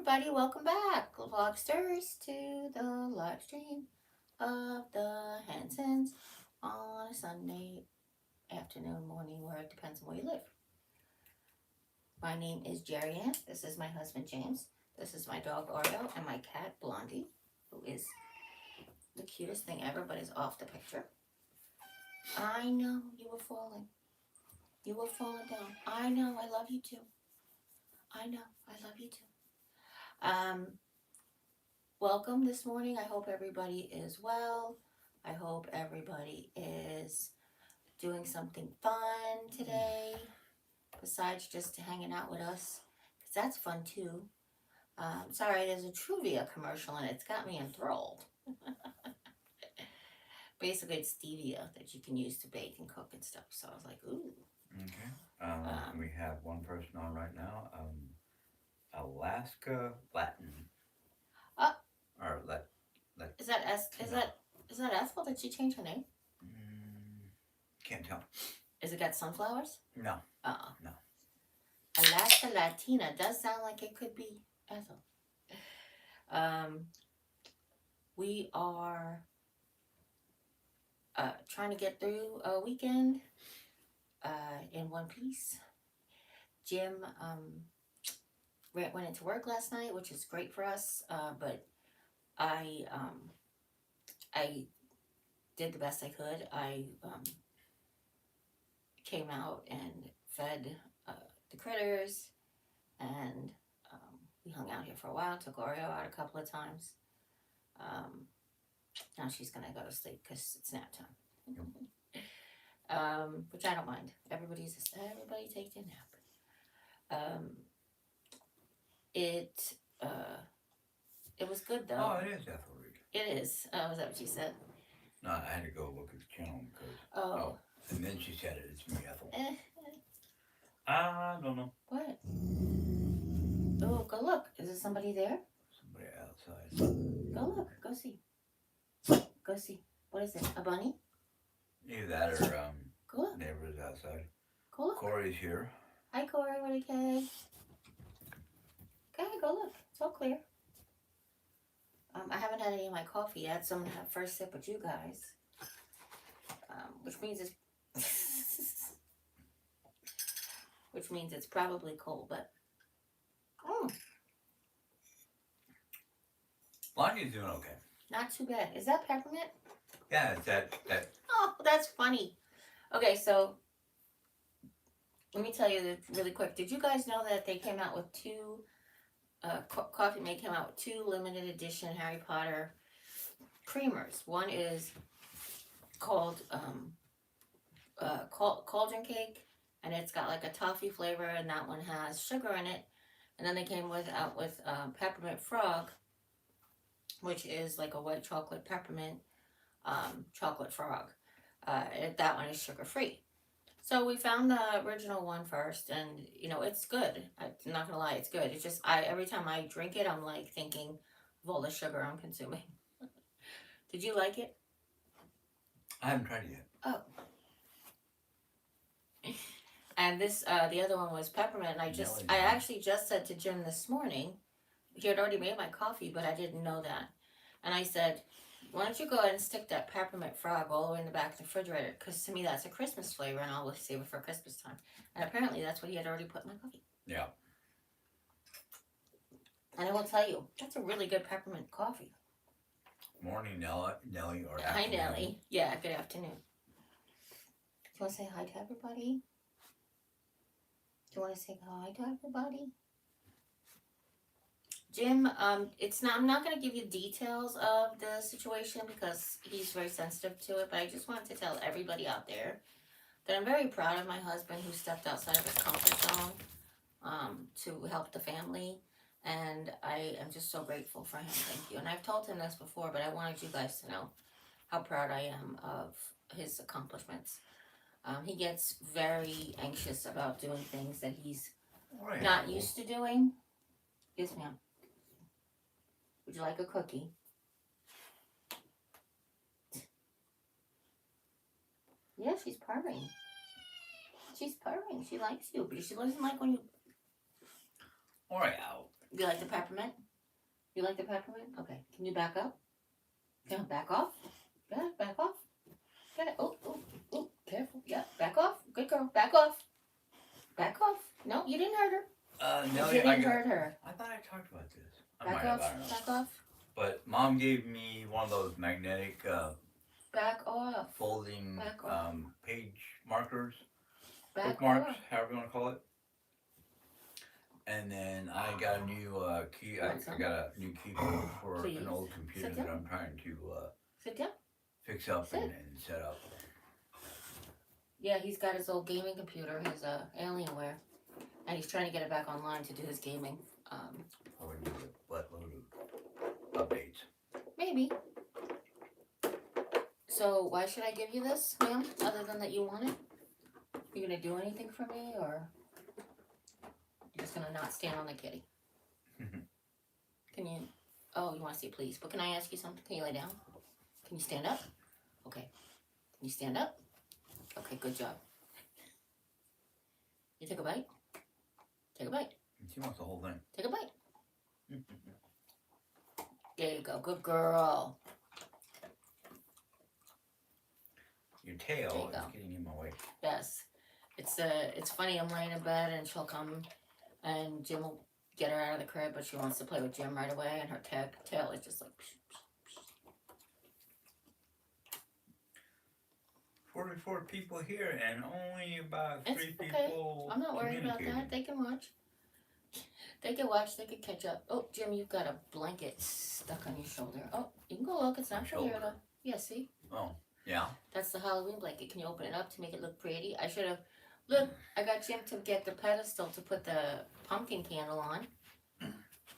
everybody, welcome back, lobsters, to the live stream of the Hansons on a Sunday afternoon, morning, where it depends on where you live. My name is Jeri-Ann. This is my husband James. This is my dog Oreo and my cat Blondie, who is the cutest thing ever, but is off the picture. I know you were falling. You were falling down. I know. I love you too. I know. I love you too. Um, Welcome this morning. I hope everybody is well. I hope everybody is doing something fun today besides just hanging out with us, because that's fun too. Sorry, there's a Truvia commercial and it's got me enthralled. Basically, it's stevia that you can use to bake and cook and stuff. So I was like, ooh. Okay. We have one person on right now. Alaska Latin. Oh, Or is that is that Ethel? Did she change her name? Can't tell. Is it got sunflowers? No. No. Alaska Latina does sound like it could be Ethel. Um, we are trying to get through a weekend in one piece. Jim went into work last night, which is great for us. But I did the best I could. I came out and fed the critters, and we hung out here for a while. Took Oreo out a couple of times. Now she's gonna go to sleep because it's nap time. Which I don't mind. Everybody take their nap. It it was good though. Oh, it is Ethelred. It is. Oh, is that what you said? No, I had to go look at the channel because. Oh. And then she said it. It's me, Ethel. I don't know. What? Oh, go look. Is there somebody there? Somebody outside. Go look. Go see. Go see. What is it? A bunny? Either that or go look. Neighbors outside. Go look. Corey's here. Hi, Corey. What a K. Okay, go look. It's all clear. I haven't had any of my coffee yet, so I'm gonna have first sip with you guys. Which means it's probably cold, but Blondie's doing okay. Not too bad. Is that peppermint? Yeah, it's that. Oh, that's funny. Okay, so let me tell you this really quick. Did you guys know that they came out with two? Coffee Mate came out with two limited edition Harry Potter creamers. One is called Cauldron Cake, and it's got like a toffee flavor, and that one has sugar in it. And then they came out with Peppermint Frog, which is like a white chocolate peppermint chocolate frog. That one is sugar free. So we found the original one first, and it's good. I'm not gonna lie, it's good. It's just every time I drink it, I'm like thinking of all the sugar I'm consuming. Did you like it? I haven't tried it yet. Oh. And this, the other one was peppermint. And I actually just said to Jim this morning, he had already made my coffee, but I didn't know that. And I said, why don't you go ahead and stick that peppermint frog all the way in the back of the refrigerator? Because to me, that's a Christmas flavor, and I'll save it for Christmas time. And apparently, that's what he had already put in my coffee. Yeah. And I will tell you, that's a really good peppermint coffee. Morning, Nellie, or Hi, afternoon. Nellie. Yeah, good afternoon. Do you want to say hi to everybody? Do you want to say hi to everybody? Jim, I'm not going to give you details of the situation because he's very sensitive to it, but I just wanted to tell everybody out there that I'm very proud of my husband who stepped outside of his comfort zone to help the family, and I am just so grateful for him. Thank you. And I've told him this before, but I wanted you guys to know how proud I am of his accomplishments. He gets very anxious about doing things that he's not used to doing. Yes, ma'am. Would you like a cookie? Yeah, she's purring. She's purring. She likes you, but she doesn't like when you... Oreo. You like the peppermint? You like the peppermint? Okay. Can you back up? Yeah, back off. Yeah, back off. Yeah. Oh, oh, oh. Careful. Yeah, back off. Good girl. Back off. Back off. No, you didn't hurt her. No, You yeah, didn't hurt her. I thought I talked about this. I Back might have, off. I don't know. Back off. But Mom gave me one of those magnetic Back off. folding Back off. page markers, Back bookmarks, off. however you want to call it. And then I got a new key. I got a new keyboard for Please. an old computer Sit that down. I'm trying to Sit down. fix up Sit. and set up. Yeah, he's got his old gaming computer, his Alienware, and he's trying to get it back online to do his gaming. Probably need a buttload of updates. Maybe. So why should I give you this, ma'am? Other than that you want it? You gonna do anything for me, or you're just gonna not stand on the kitty? Can you? Oh, you want to say please? But can I ask you something? Can you lay down? Can you stand up? Okay. Can you stand up? Okay, good job. You take a bite? Take a bite. She wants the whole thing. Take a bite. There you go. Good girl. Your tail There you is go. getting in my way. Yes. It's funny, I'm laying in bed and she'll come and Jim will get her out of the crib, but she wants to play with Jim right away and her tail is just like... 44 people here and only about 3 It's okay. people I'm not worried about communicating. that. They can watch. They can watch. They can catch up. Oh, Jim, you've got a blanket stuck on your shoulder. Oh, you can go look. It's not My for here, shoulder. though. Yeah, see? Oh, yeah. That's the Halloween blanket. Can you open it up to make it look pretty? I should have... Look, I got Jim to get the pedestal to put the pumpkin candle on.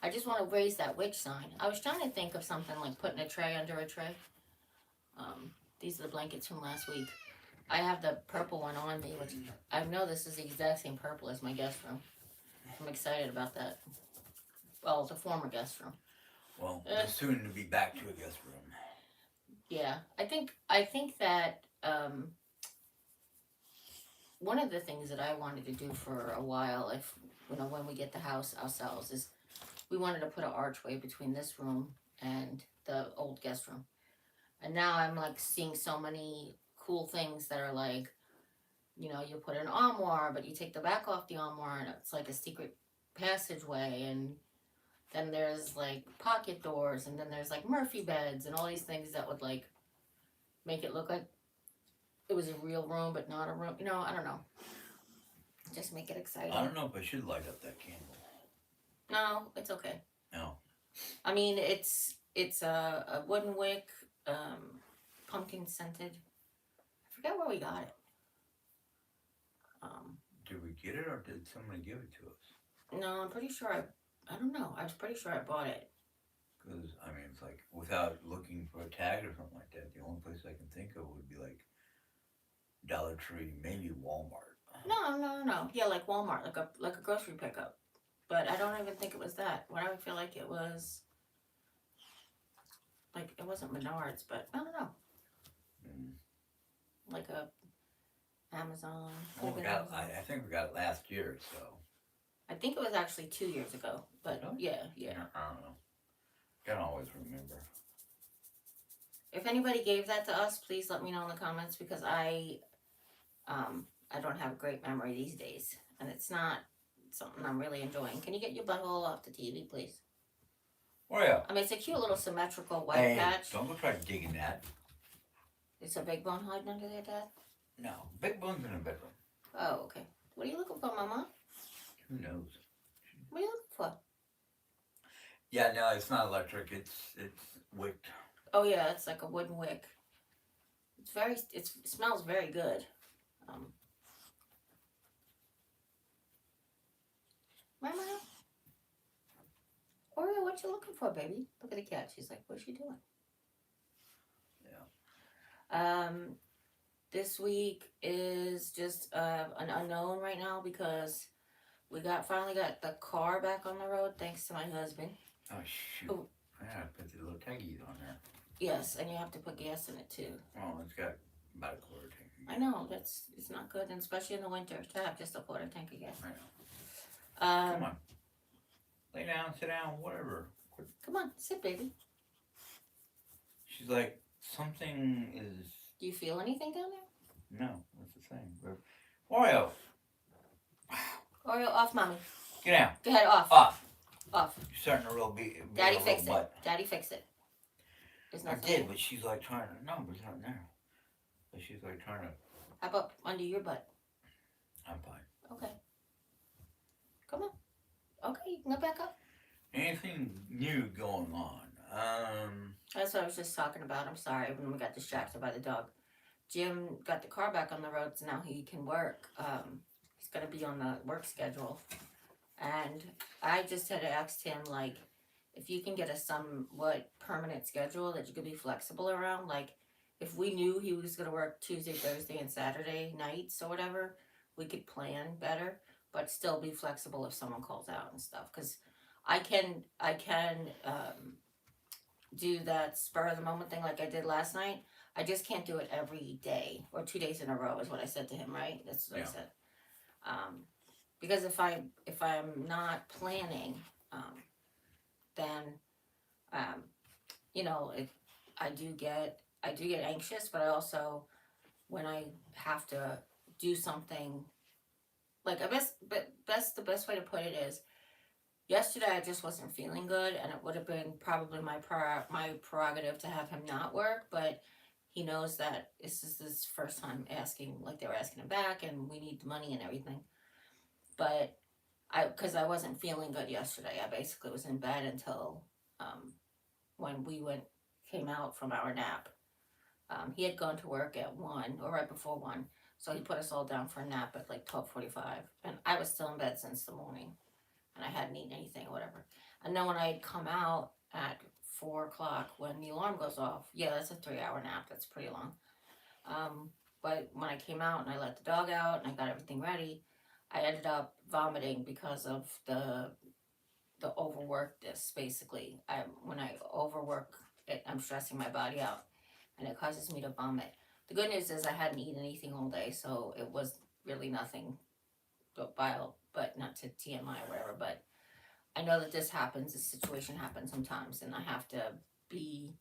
I just want to raise that witch sign. I was trying to think of something like putting a tray under a tray. These are the blankets from last week. I have the purple one on me, which I know this is the exact same purple as my guest room. I'm excited about that. Well, the former guest room. Well, soon to be back to a guest room. Yeah, I think that one of the things that I wanted to do for a while, if when we get the house ourselves, is we wanted to put an archway between this room and the old guest room. And now I'm like seeing so many cool things that are like, you put an armoire, but you take the back off the armoire and it's like a secret passageway, and then there's like pocket doors, and then there's like Murphy beds and all these things that would like make it look like it was a real room but not a room. I don't know. Just make it exciting. I don't know if I should light up that candle. No, it's okay. No. I mean, it's a wooden wick, pumpkin scented. I forget where we got it. Did we get it or did somebody give it to us? No, I'm pretty sure I don't know. I was pretty sure I bought it. Because, I mean, it's like, without looking for a tag or something like that, the only place I can think of would be like Dollar Tree, maybe Walmart. No. Yeah, like Walmart, like a grocery pickup. But I don't even think it was that. What I would feel like it was, like, it wasn't Menards, but I don't know. Like a Amazon. Well, I think we got it last year, so. I think it was actually 2 years ago, but Really? yeah. I don't know. Can't always remember. If anybody gave that to us, please let me know in the comments, because I don't have a great memory these days, and it's not something I'm really enjoying. Can you get your butthole off the TV, please? Oh, yeah. I mean, it's a cute little symmetrical white patch. Don't go try digging that. Is a big bone hiding under there, Dad? No, big bone's in the bedroom. Oh, okay. What are you looking for, Mama? Who knows? What are you looking for? Yeah, no, it's not electric. It's wicked. Oh yeah, it's like a wooden wick. It smells very good. Mama? Oreo, what you looking for, baby? Look at the cat. She's like, what's she doing? Yeah. This week is just an unknown right now, because we finally got the car back on the road thanks to my husband. Oh, shoot. Oh. I gotta put the little taggies on there. Yes, and you have to put gas in it too. Oh, it's got about a quarter tank. I know, it's not good, and especially in the winter to have just a quarter tank of gas. I know. Come on. lay down, sit down, whatever. Come on, sit, baby. She's like, something is, Do you feel anything down there? no, that's the thing. Oreo, Oreo, off, mommy. get down. Go ahead, off. Off. Off. You're starting to be Daddy a real fix it. butt. Daddy fix it. There's I nothing did, there. but she's like trying to, no, but it's not there. But she's like trying to, How about under your butt? I'm fine. Okay. Come on. Okay, you can go back up. Anything new going on? That's what I was just talking about. I'm sorry when we got distracted by the dog. Jim got the car back on the road, so now he can work. He's going to be on the work schedule. And I just had asked him, like, if you can get a somewhat permanent schedule that you could be flexible around. Like, if we knew he was going to work Tuesday, Thursday, and Saturday nights or whatever, we could plan better, but still be flexible if someone calls out and stuff. Because I can do that spur of the moment thing like I did last night. I just can't do it every day or 2 days in a row is what I said to him, right? That's what I said. Because if I'm not planning, then if I do get anxious, but I also, when I have to do something, like the best way to put it is, yesterday I just wasn't feeling good, and it would have been probably my prerogative to have him not work, but he knows that this is his first time asking, like they were asking him back, and we need the money and everything. But because I wasn't feeling good yesterday, I basically was in bed until when we came out from our nap. He had gone to work at 1 or right before 1, so he put us all down for a nap at like 12:45, and I was still in bed since the morning, and I hadn't eaten anything or whatever. And then when I had come out at 4 o'clock when the alarm goes off, yeah, that's a 3-hour nap. That's pretty long. But when I came out and I let the dog out and I got everything ready, I ended up vomiting because of the overworkedness. Basically, when I overwork it, I'm stressing my body out, and it causes me to vomit. The good news is I hadn't eaten anything all day, so it was really nothing but bile, but not to TMI or whatever. But I know that this happens. This situation happens sometimes, and I have to be.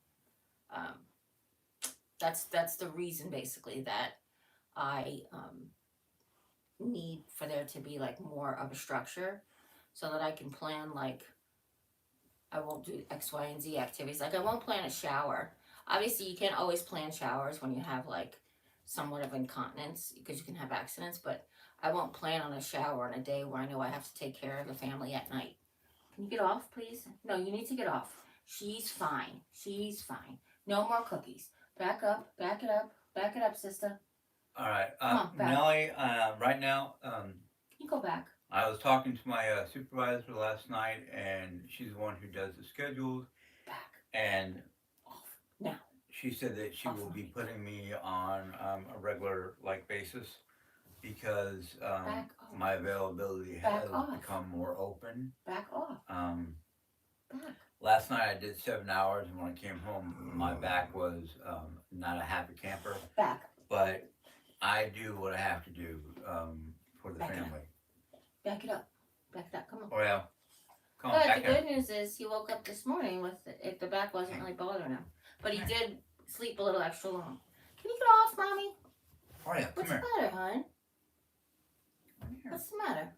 That's the reason basically that I need for there to be like more of a structure, so that I can plan, like, I won't do X, Y, and Z activities. Like, I won't plan a shower. Obviously, you can't always plan showers when you have like somewhat of incontinence, because you can have accidents. But I won't plan on a shower on a day where I know I have to take care of the family at night. Can you get off, please? No, you need to get off. She's fine. She's fine. No more cookies. Back up. Back it up. Back it up, sister. All right. Come on, back. Nellie, right now, Can you go back? I was talking to my supervisor last night, and she's the one who does the schedules. Back. And off now. She said that she Off will be me. putting me on a regular basis because Back off. my availability Back has off. become more open. Back off. Back. Last night I did 7 hours, and when I came home, my back was not a happy camper. Back. But I do what I have to do for the Back it family. Back it up. Back it up. Come on. Oh yeah. Come on, But back the up. good news is he woke up this morning with if the back wasn't really bothering him. But he did sleep a little extra long. Can you get off, mommy? Oh yeah, come What's here. the matter, hon? What's the matter?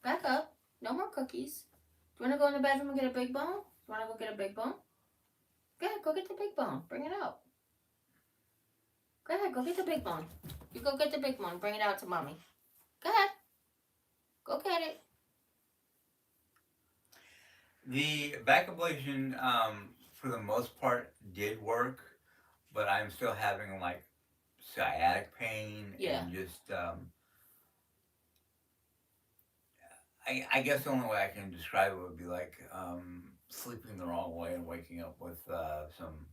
Back up. No more cookies. Do you want to go in the bedroom and get a big bone? Do you want to go get a big bone? Go ahead, go get the big bone. Bring it out. Go ahead, go get the big bone. You go get the big bone. Bring it out to mommy. Go ahead. Go get it. The back ablation, for the most part, did work, but I'm still having like sciatic pain and just I guess the only way I can describe it would be like sleeping the wrong way and waking up with some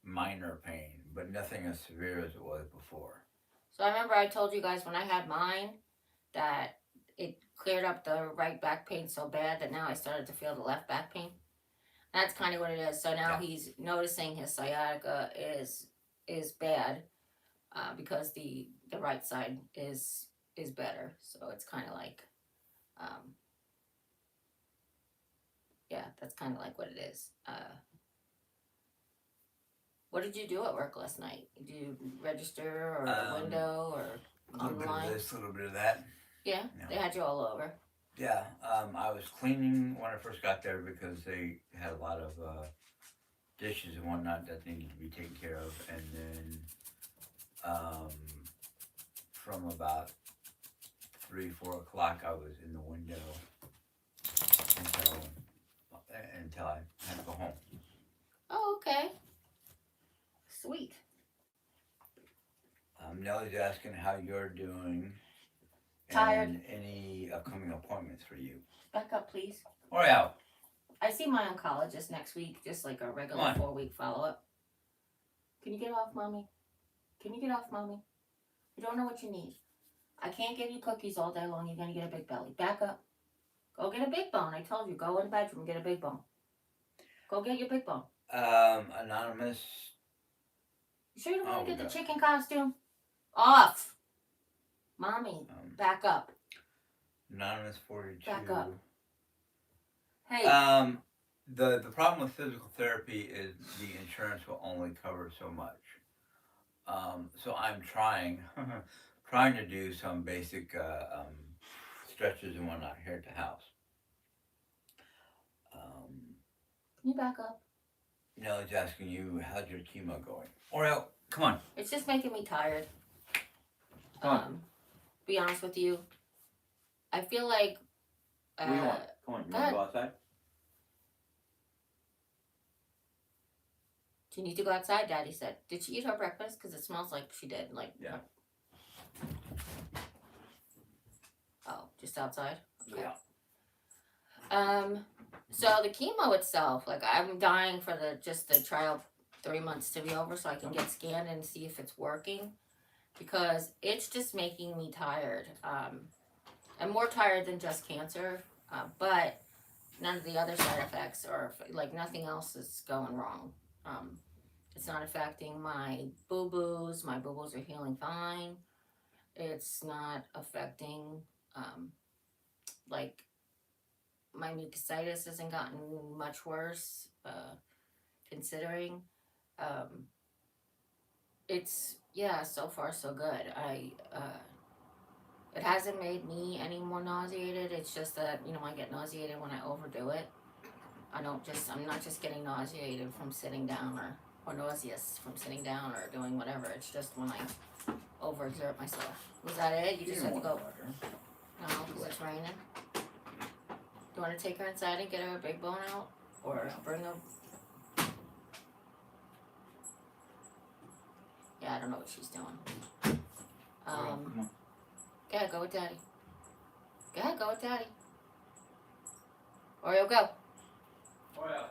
minor pain, but nothing as severe as it was before. So I remember I told you guys when I had mine that it cleared up the right back pain so bad that now I started to feel the left back pain. That's kind of what it is. So now he's noticing his sciatica is bad because the right side is better. So it's kind of like That's kind of like what it is. What did you do at work last night? Did you register or the window or A little bit of online? this, a little bit of that. Yeah, Yeah. they had you all over. Yeah, I was cleaning when I first got there because they had a lot of dishes and whatnot that needed to be taken care of, and then um, from about 3, 4 o'clock, I was in the window until until I had to go home. Oh, okay. Sweet. Nellie's asking how you're doing Tired. and any upcoming appointments for you. Back up, please. Or out. I see my oncologist next week, just like a regular 4-week follow up. Can you get off, mommy? Can you get off, mommy? You don't know what you need. I can't give you cookies all day long. You're gonna get a big belly. Back up. Go get a big bone. I told you. Go in the bedroom and get a big bone. Go get your big bone. Anonymous. You sure you don't want to get the chicken costume? Off. Mommy, back up. Anonymous 42. Back up. Hey. The problem with physical therapy is the insurance will only cover so much. So I'm trying to do some basic stretches and whatnot here at the house. Can you back up? Nellie's asking you, how's your chemo going? Oreo, come on. It's just making me tired. Come on. Be honest with you. I feel like... what do you want? Come on, you want to go outside? Do you need to go outside? Daddy said. Did she eat her breakfast? Because it smells like she did. Like, yeah. Oh, just outside? Okay. Yeah. So the chemo itself, like I'm dying for the trial 3 months to be over so I can get scanned and see if it's working, because it's just making me tired. I'm more tired than just cancer, but none of the other side effects or like nothing else is going wrong. It's not affecting my boo-boos. My boo-boos are healing fine. It's not affecting, like, my mucositis hasn't gotten much worse, considering. It's, yeah, so far so good. It hasn't made me any more nauseated. It's just that, I get nauseated when I overdo it. I'm not just getting nauseated from sitting down or nauseous from sitting down or doing whatever. It's just when I overexert myself. Was that it? You just had to go. No, because it's raining. Do you want to take her inside and get her a big bone out? Or bring her... Yeah, I don't know what she's doing. Come on. Go ahead, go with Daddy. Go ahead, go with Daddy. Oreo, go. Oreo.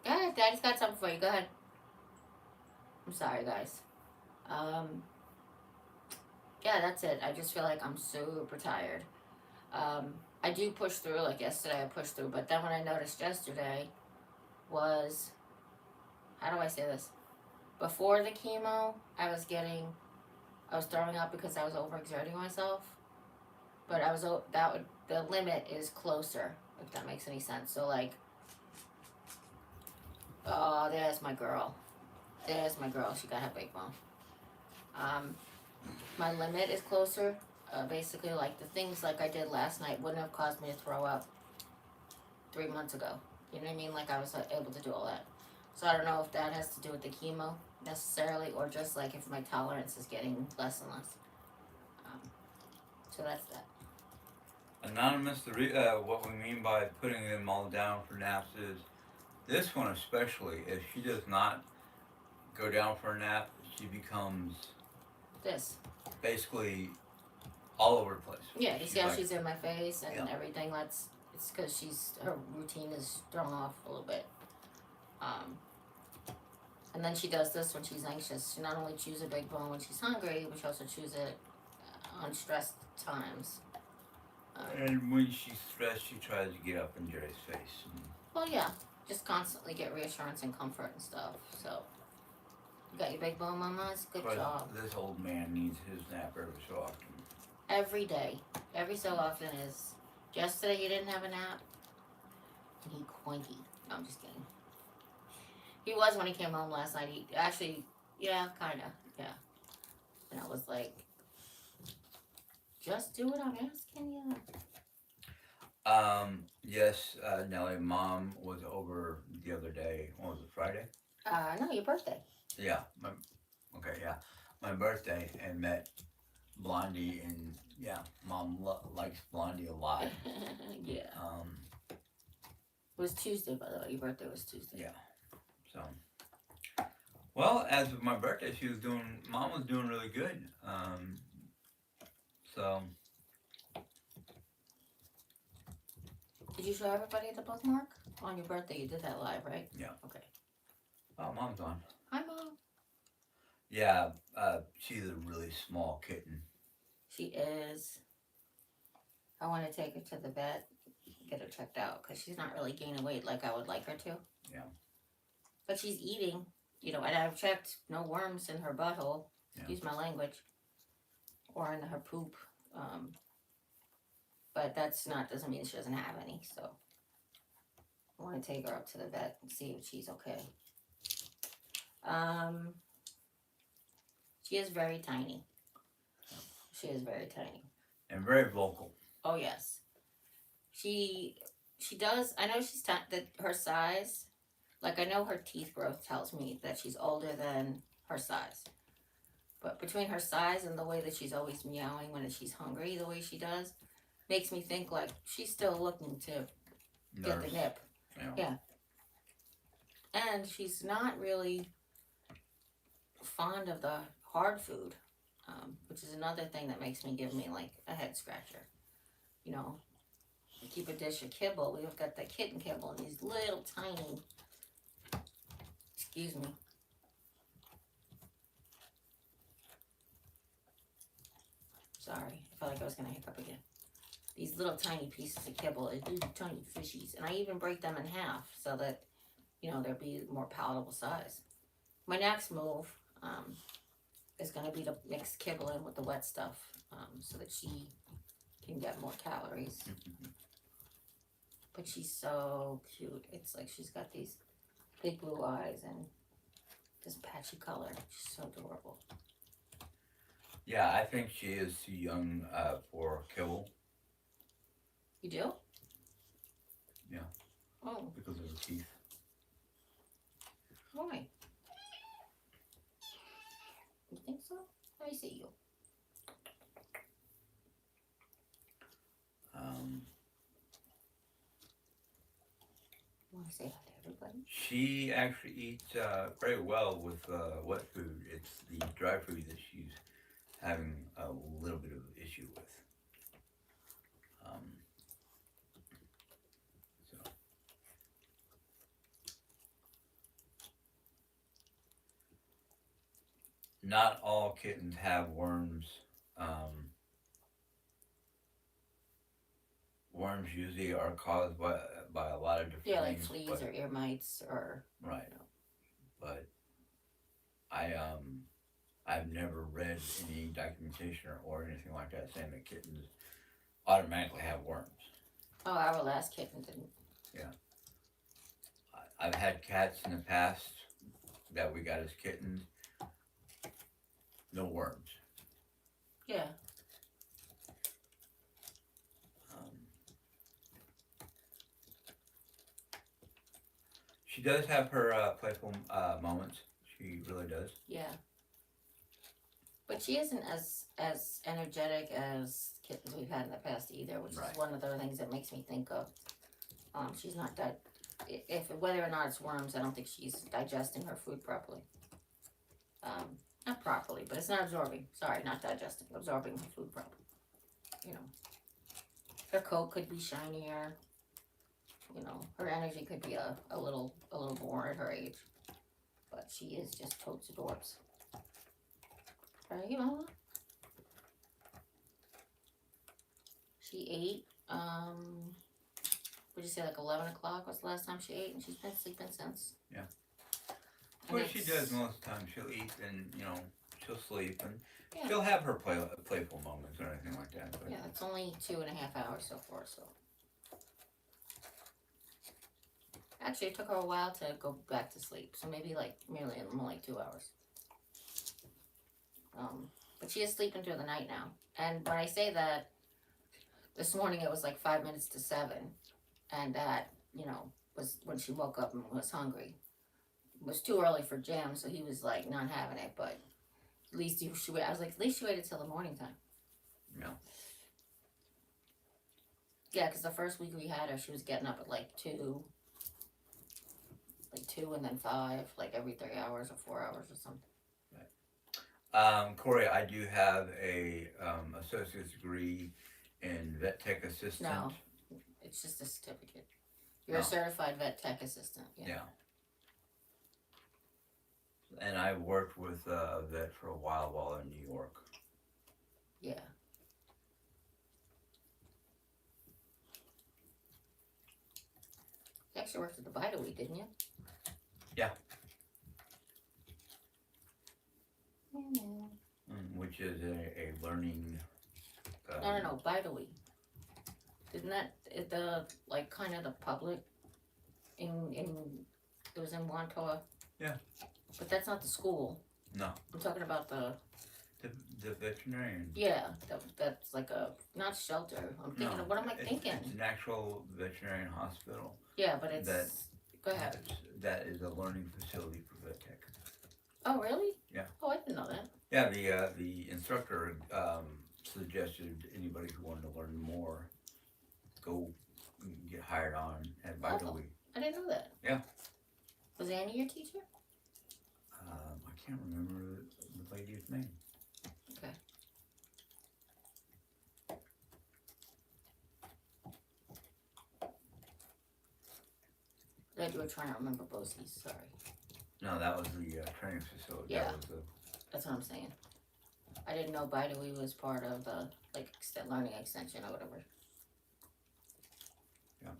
Go ahead, Daddy's got something for you. Go ahead. I'm sorry, guys. Yeah, that's it. I just feel like I'm super tired. I do push through, like yesterday I pushed through, but then what I noticed yesterday was, how do I say this? Before the chemo, I was throwing up because I was overexerting myself. But the limit is closer, if that makes any sense. So like, oh, there's my girl. There's my girl. She got her big bone. My limit is closer. Basically, like the things like I did last night wouldn't have caused me to throw up 3 months ago. You know what I mean? Like I was able to do all that. So I don't know if that has to do with the chemo necessarily, or just like if my tolerance is getting less and less. So that's that. Anonymous, what we mean by putting them all down for naps is, this one especially, if she does not go down for a nap, she becomes This. basically all over the place. Yeah, you see how she's in my face and everything. It's because her routine is thrown off a little bit. And then she does this when she's anxious. She not only chews a big bone when she's hungry, but she also chews it on stressed times. And when she's stressed, she tries to get up in Jerry's face. Well, yeah, just constantly get reassurance and comfort and stuff. So, you got your big bone, Mama? Good job. This old man needs his nap every so often. Every day. Every so often is Yesterday you didn't have a nap? He cranky. No, I'm just kidding. He was when he came home last night. He actually, yeah, kind of, yeah. And I was like, just do what I'm asking you. Yes, Nellie, mom was over the other day. What was it, Friday? No, your birthday. Yeah, okay, yeah. My birthday and met Blondie, and yeah, mom likes Blondie a lot. Yeah. Um, It was Tuesday, by the way. Your birthday was Tuesday. yeah, so. Well, as of my birthday, mom was doing really good. So, Did you show everybody the bookmark? On your birthday, you did that live, right? yeah. Okay. Oh, mom's on. Hi, Mom. Yeah, she's a really small kitten. She is. I want to take her to the vet, get her checked out, because she's not really gaining weight like I would like her to. Yeah. But she's eating, and I've checked no worms in her butthole, excuse my language, or in her poop. But doesn't mean she doesn't have any, so I want to take her up to the vet and see if she's okay. She is very tiny. She is very tiny. And very vocal. Oh, yes. She does, I know that her size, like I know her teeth growth tells me that she's older than her size. But between her size and the way that she's always meowing when she's hungry, the way she does, makes me think like she's still looking to get the nip. Yeah. And she's not really fond of the hard food, which is another thing that makes me give me like a head scratcher. We keep a dish of kibble. We've got the kitten kibble and these little tiny, excuse me. Sorry, I felt like I was going to hiccup again. These little tiny pieces of kibble, these tiny fishies. And I even break them in half so that, they'll be more palatable size. My next move is going to be to mix kibble in with the wet stuff so that she can get more calories. But she's so cute. It's like she's got these big blue eyes and this patchy color. She's so adorable. Yeah, I think she is too young for kibble. You do? Yeah. Oh. Because of her teeth. Why? You think so? I see you. Want to say hi to everybody? She actually eats very well with wet food. It's the dry food that she's having a little bit of issue with. So. Not all kittens have worms. Worms usually are caused by a lot of different things. like fleas or ear mites or right. But I've never read any documentation or anything like that saying that kittens automatically have worms. Oh, our last kitten didn't. Yeah. I've had cats in the past that we got as kittens. No worms. Yeah. She does have her playful moments. She really does. Yeah. But she isn't as energetic as kittens we've had in the past either, which is one of the things that makes me think of. She's not that. If whether or not it's worms, I don't think she's digesting her food properly. Not properly, but it's not absorbing. Sorry, not digesting. Absorbing her food properly. Her coat could be shinier. Her energy could be a little more at her age. But she is just totes adorbs. Right, Mama? She ate, would you say like 11 o'clock was the last time she ate, and she's been sleeping since. Yeah. What she does most of the time, she'll eat and, she'll sleep, and Yeah. she'll have her playful moments or anything like that. But Yeah, it's only 2.5 hours so far, so. Actually, it took her a while to go back to sleep, so maybe like merely more like 2 hours. But she is sleeping through the night now. And when I say that, this morning it was like 5 minutes to 7, and that was when she woke up and was hungry. It was too early for Jim, so he was like not having it. But at least I was like, at least she waited till the morning time. yeah. Yeah, because the first week we had her, she was getting up at like 2, and then 5, like every 3 hours or 4 hours or something. Corey, I do have a associate's degree in vet tech assistant. No, it's just a certificate. You're a certified vet tech assistant. Yeah. And I worked with a vet for a while in New York. Yeah. You actually worked at the Vitally, didn't you? Yeah. No. Which is a learning. No, Vitally. Didn't that the like kind of the public in it was in Wantoa? Yeah. But that's not the school. No. I'm talking about the veterinarian. Yeah, that's like a not shelter. I'm thinking of what am I thinking? It's an actual veterinarian hospital. Yeah, but it's go ahead. That is a learning facility for vet tech. Oh really? Yeah. Oh, I didn't know that. Yeah, the instructor suggested anybody who wanted to learn more go get hired on at Vitally. I didn't know that. Yeah. Was Annie your teacher? I can't remember the lady's name. Okay. Glad you were trying to remember Bosie's, sorry. No, that was the training facility. Yeah. That was That's what I'm saying. I didn't know Vitally was part of the learning extension or whatever. Yeah.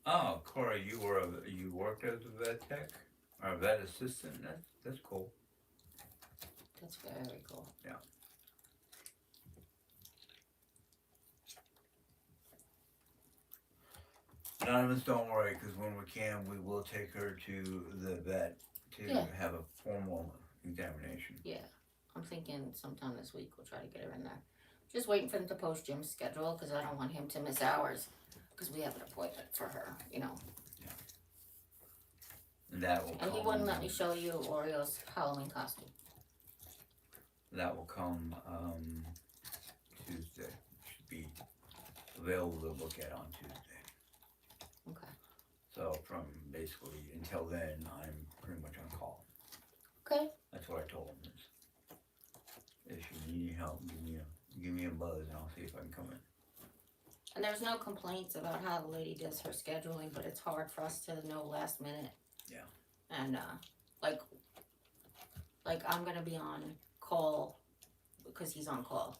Oh, Corey, you worked as a vet tech or a vet assistant. That's cool. That's very cool. Yeah. Anonymous, don't worry, because when we can, we will take her to the vet to have a formal examination. Yeah, I'm thinking sometime this week we'll try to get her in there. Just waiting for them to post Jim's schedule because I don't want him to miss hours because we have an appointment for her, Yeah. And that will. And he wouldn't let me show you Oreo's Halloween costume. That will come Tuesday. Should be available to look at on Tuesday. Okay. So from basically until then, I'm pretty much on call. Okay. That's what I told him. If you need any help, give me a buzz and I'll see if I can come in. And there's no complaints about how the lady does her scheduling, but it's hard for us to know last minute. Yeah. And like I'm gonna be on call because he's on call.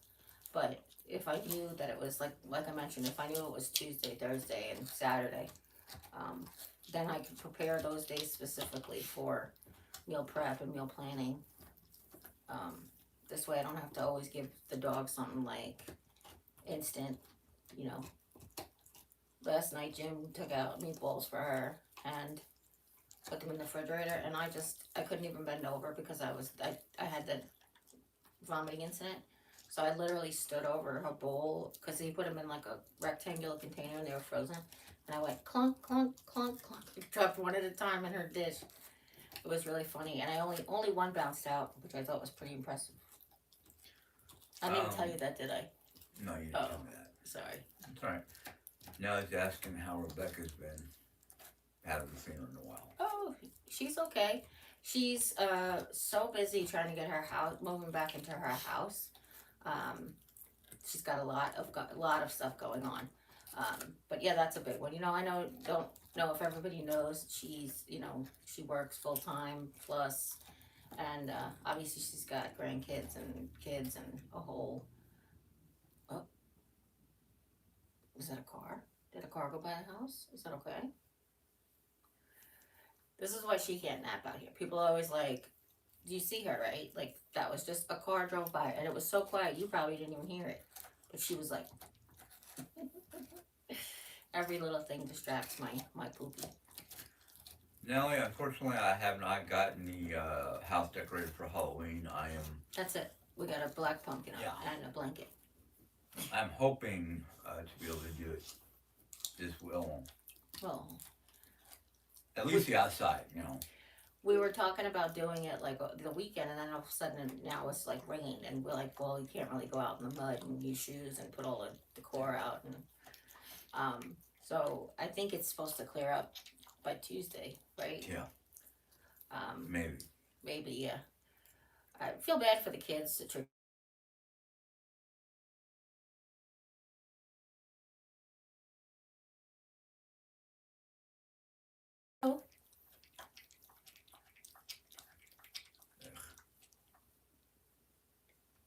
But if I knew that it was like I mentioned, if I knew it was Tuesday, Thursday, and Saturday, then I could prepare those days specifically for meal prep and meal planning. This way I don't have to always give the dog something like instant, Last night Jim took out meatballs for her and put them in the refrigerator, and I couldn't even bend over because I had the vomiting incident. So I literally stood over her bowl because he put them in like a rectangular container and they were frozen. And I went clunk, clunk, clunk, clunk. I dropped one at a time in her dish. It was really funny, and I only one bounced out, which I thought was pretty impressive. I didn't even tell you that, did I? No, you didn't tell me that. Sorry. That's all right. Now he's asking how Rebecca's been. Haven't seen her in a while. Oh, she's okay. She's so busy trying to get her house moving back into her house. She's got a lot of stuff going on. But yeah, that's a big one. I don't know if everybody knows she's she works full time plus, and obviously she's got grandkids and kids and a whole. Oh, is that a car? Did a car go by the house? Is that okay? This is why she can't nap out here. People are always like, Do you see her, right? Like, that was just a car drove by, and it was so quiet, you probably didn't even hear it. But she was like, every little thing distracts my poopy. Nelly, unfortunately, I have not gotten the house decorated for Halloween. That's it. We got a black pumpkin Yeah, and a blanket. I'm hoping to be able to do it this will, Well, at we, least the outside, you know. we were talking about doing it like the weekend, and then all of a sudden now it's like rain, and we're like, well, you can't really go out in the mud and use shoes and put all the decor out, and so I think it's supposed to clear up by Tuesday, right? Yeah, Um, maybe. maybe, yeah. I feel bad for the kids. The trick. Oh,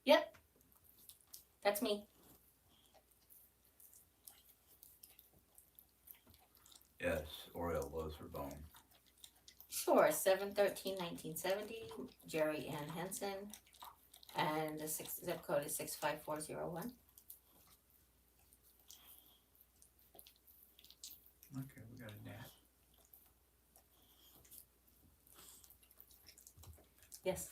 yep, that's me. Yes, Oreo loaves for bone. Sure, 7/13/1970, Jeri-Ann Henson, and the zip code is 65401. Okay, we got a nap. Yes,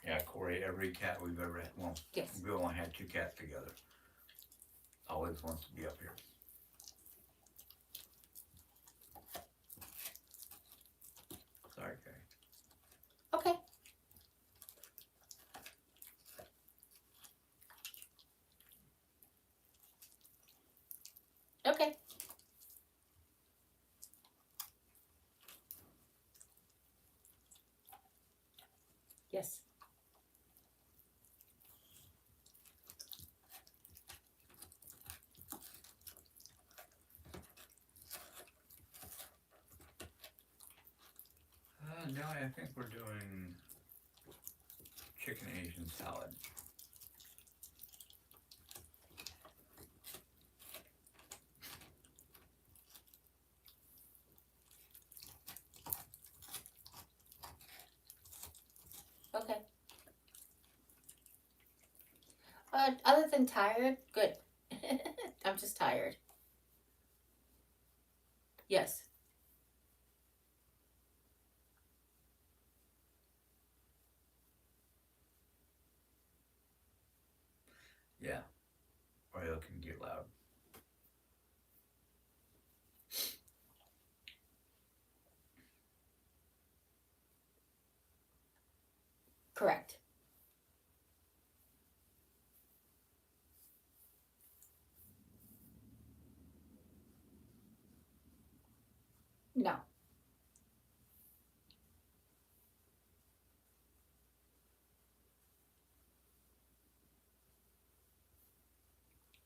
Yeah, Corey, every cat we've ever had, well, yes. we only had two cats together, always wants to be up here. Sorry, Carrie. Okay, okay, yes. No, I think we're doing chicken Asian salad. Okay. Other than tired, good. I'm just tired. Yes. Yeah, Oreo can get loud. Correct. No.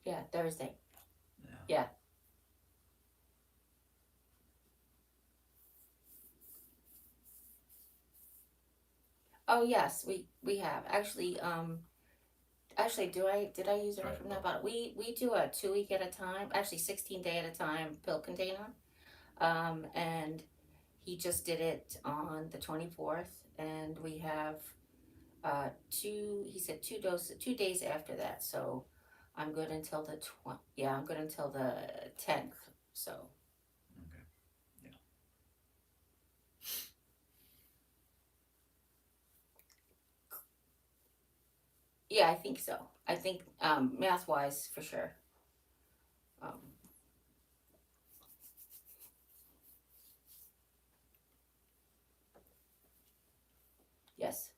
Yeah, Thursday. Yeah. Yeah. Oh yes, we have actually. Actually, did I use it Sorry, right from that Bob. bottle? We do a 2 week at a time. Actually, 16 day at a time pill container. And he just did it on the 24th, and we have two. He said 2 doses, 2 days after that. So I'm good until the 20. Yeah, I'm good until the 10th. So Okay. Yeah. yeah, I think so. I think math wise for sure. Um, yes.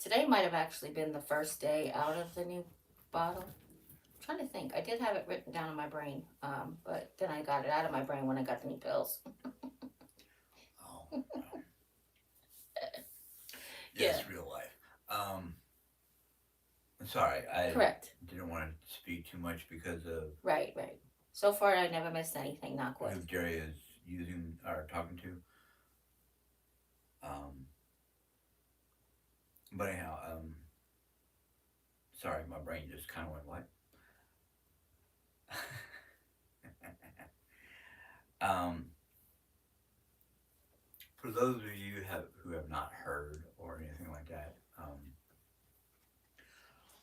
Today might have actually been the first day out of the new bottle. I'm trying to think. I did have it written down in my brain, but then I got it out of my brain when I got the new pills. Oh. Yeah. Yes, real life. I'm sorry, I Correct. didn't want to speak too much because of Right, right. So far, I never missed anything, knock wood. who Jerry is using or talking to. Um, But anyhow, sorry, my brain just kind of went what? um, for those of you who have not heard or anything like that,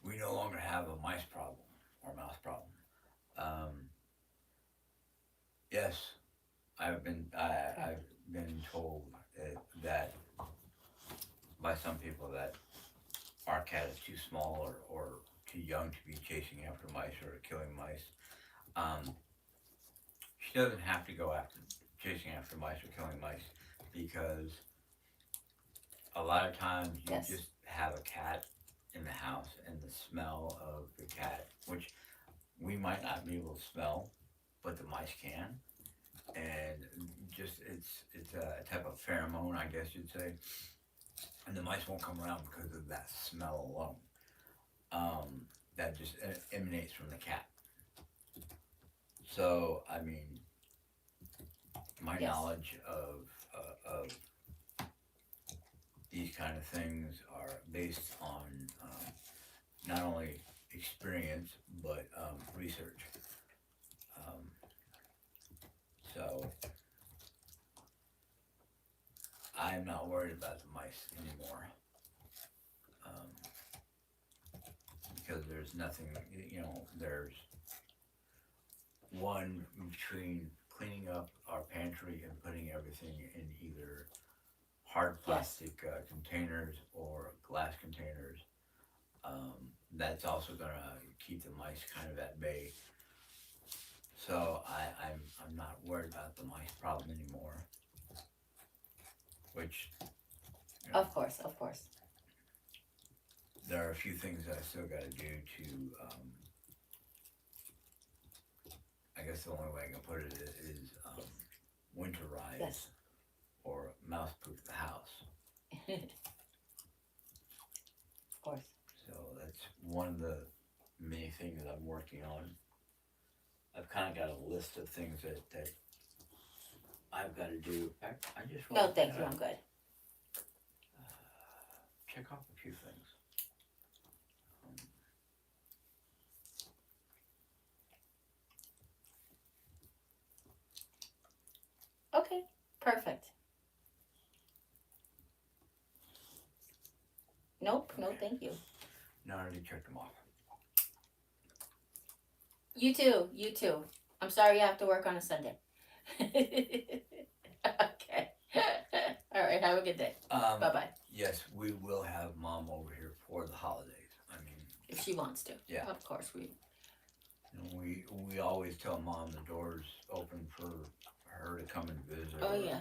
we no longer have a mice problem or mouse problem. Um, yes, I've been told that by some people that our cat is too small or too young to be chasing after mice or killing mice. Um, she doesn't have to go after chasing after mice or killing mice because a lot of times you Yes. just have a cat in the house and the smell of the cat, which we might not be able to smell, but the mice can, and just it's a type of pheromone, I guess you'd say, and the mice won't come around because of that smell alone. That just emanates from the cat. So I mean, my Yes. knowledge of these kind of things are based on not only experience but research. Um, so I'm not worried about the mice anymore um, because there's nothing, there's one between cleaning up our pantry and putting everything in either hard Yes. plastic containers or glass containers. That's also gonna keep the mice kind of at bay. So I'm not worried about the mice problem anymore. Which you know, Of course. Of course. there are a few things that I still got to do to. I guess the only way I can put it is winterize Yes. or mouse proof the house. Of course. So that's one of the many things that I'm working on. I've kind of got a list of things that I've got to do. I just No, want thank to you. I'm good. check off a few things. Um, Okay. Perfect. Nope. No, okay. thank you. Now I already checked them off. You too. You too. I'm sorry you have to work on a Sunday. Okay. All right. Have a good day. Bye bye. Yes, we will have mom over here for the holidays. I mean, If she wants to. yeah. Of course we. We always tell mom the door's open for her to come and visit. Oh yeah.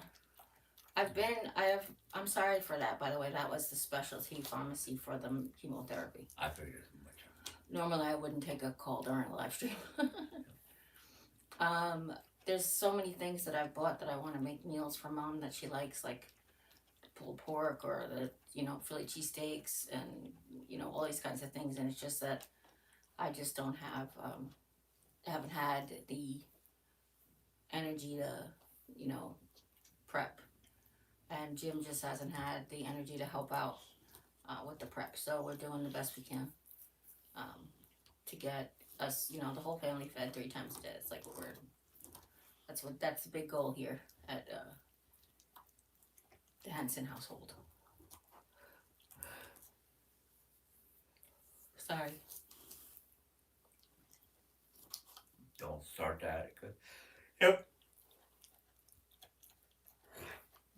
I'm sorry for that, by the way. That was the specialty pharmacy for the chemotherapy. I figured as much. Normally I wouldn't take a call during a live stream. um, there's so many things that I've bought that I want to make meals for mom that she likes, like pulled pork or the, Philly cheesesteaks and, all these kinds of things. And it's just that I just don't have, haven't had the energy to, prep. And Jim just hasn't had the energy to help out with the prep. So we're doing the best we can to get us, the whole family fed 3 times a day. It's like that's the big goal here at the Henson household. Sorry. Don't start that. Yep.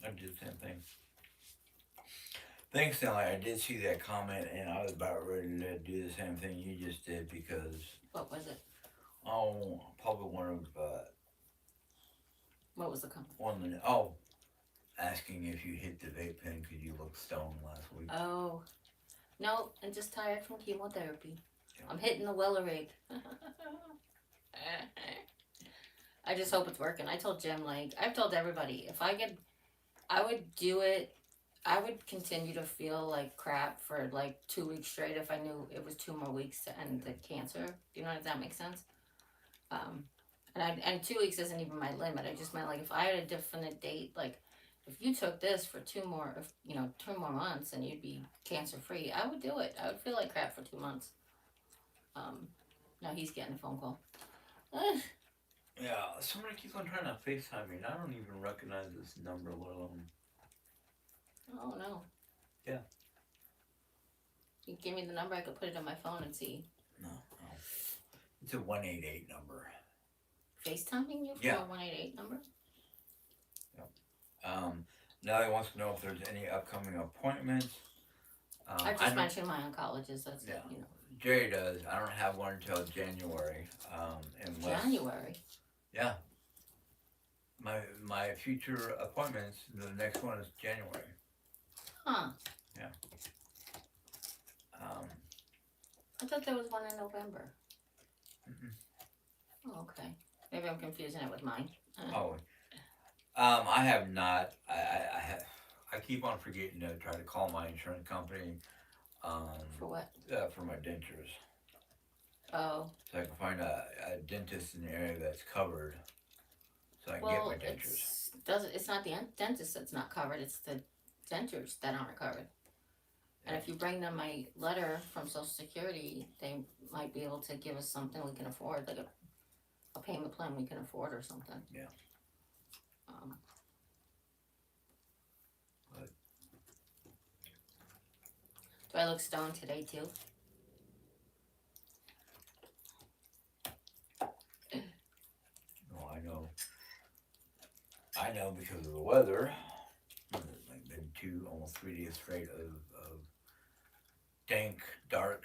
I did the same thing. Thanks, Stanley. I did see that comment, and I was about ready to do the same thing you just did because. What was it? Oh, probably one of. What was the comment? Asking if you hit the vape pen because you looked stoned last week. Oh, no, I'm just tired from chemotherapy. Yeah. I'm hitting the Wellerade. I just hope it's working. I told Jim, I've told everybody, if I would do it. I would continue to feel like crap for 2 weeks straight if I knew it was 2 more weeks to end the cancer. Do you know if that makes sense? And 2 weeks isn't even my limit. I just meant if I had a definite date, if you took this for two more months and you'd be cancer free, I would do it. I would feel like crap for 2 months. Um, Now he's getting a phone call. Ugh, Yeah, somebody keeps on trying to FaceTime me, and I don't even recognize this number, let alone. oh no. Yeah. You give me the number, I could put it on my phone and see. No, no. It's a 188 number. FaceTiming you from Yeah. a 188 number? Um, Now he wants to know if there's any upcoming appointments. I I just don't. mentioned my oncologist. That's Yeah. it. Jerry does. I don't have one until January. Unless January. yeah, my future appointments. The next one is January. Huh. Yeah. Um, I thought there was one in November. mm-mm. Oh, okay. Maybe I'm confusing it with mine. Oh, I have not. I have. I keep on forgetting to try to call my insurance company. For what? For my dentures, Oh. so I can find a dentist in the area that's covered, so I can Well, get my dentures. it's not the dentist that's not covered. It's the dentures that aren't covered. And if you bring them my letter from Social Security, they might be able to give us something we can afford, like a payment plan we can afford or something. Yeah. Um, But do I look stoned today too? no, I know. I know because of the weather. Like been 2, almost 3 days straight of dank, dark,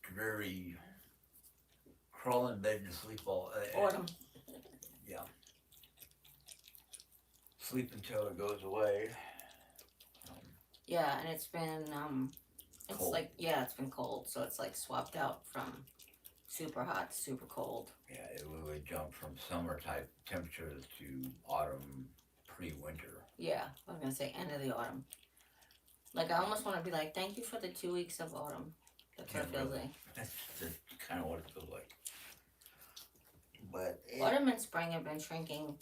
dreary, crawl in bed and sleep all. Autumn. Yeah. Sleep until it goes away. Yeah, and it's been it's Cold. it's been cold, so it's like swapped out from super hot to super cold. Yeah, it would jump from summer type temperatures to autumn, pre-winter. Yeah, I was gonna say end of the autumn. Like I almost want to be like, thank you for the 2 weeks of autumn. That's what it feels like. That's just kind of what it feels like. But Autumn and spring have been shrinking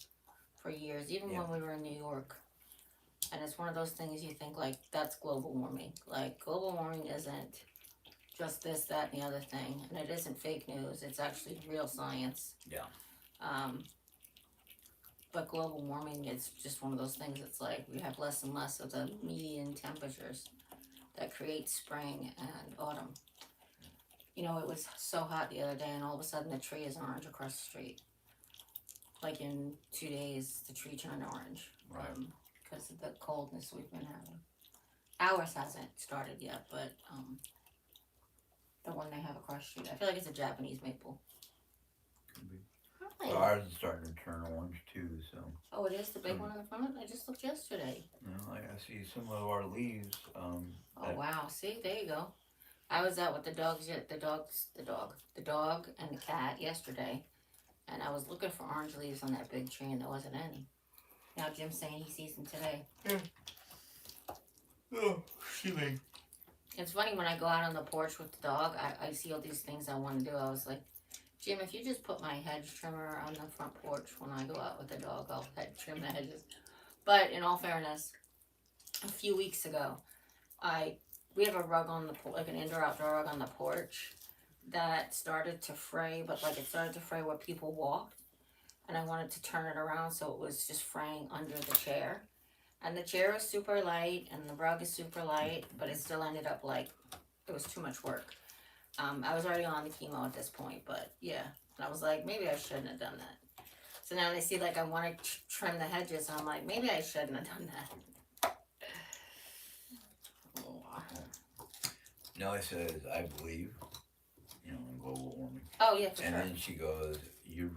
for years, even Yeah. when we were in New York. And it's one of those things you think like that's global warming. Like global warming isn't just this, that, and the other thing, and it isn't fake news. It's actually real science. Yeah. But global warming is just one of those things. It's like we have less and less of the median temperatures that create spring and autumn. You know, it was so hot the other day, and all of a sudden the tree is orange across the street. Like in 2 days, the tree turned orange. Right. Because of the coldness we've been having. Ours hasn't started yet, but the one they have across the street, I feel like it's a Japanese maple. Could be. Really? Well, ours is starting to turn orange too, so. Oh, it is the big one in the front? I just looked yesterday. You know, like I see some of our leaves. Oh, wow. See, there you go. I was out with the dog and the cat yesterday, and I was looking for orange leaves on that big tree, and there wasn't any. Now Jim's saying he sees them today. Oh, excuse me. It's funny when I go out on the porch with the dog, I see all these things I want to do. I was like, Jim, if you just put my hedge trimmer on the front porch when I go out with the dog, I'll trim the hedges. But in all fairness, a few weeks ago, we have a rug on the like an indoor-outdoor rug on the porch that started to fray, but like it started to fray where people walked, and I wanted to turn it around so it was just fraying under the chair. And the chair is super light, and the rug is super light, but it still ended up like it was too much work. I was already on the chemo at this point, but yeah, and I was like, maybe I shouldn't have done that. So now they see like I want to trim the hedges, and I'm like, maybe I shouldn't have done that. Nellie says, I believe, in global warming. Oh yeah, for And sure. then she goes, you're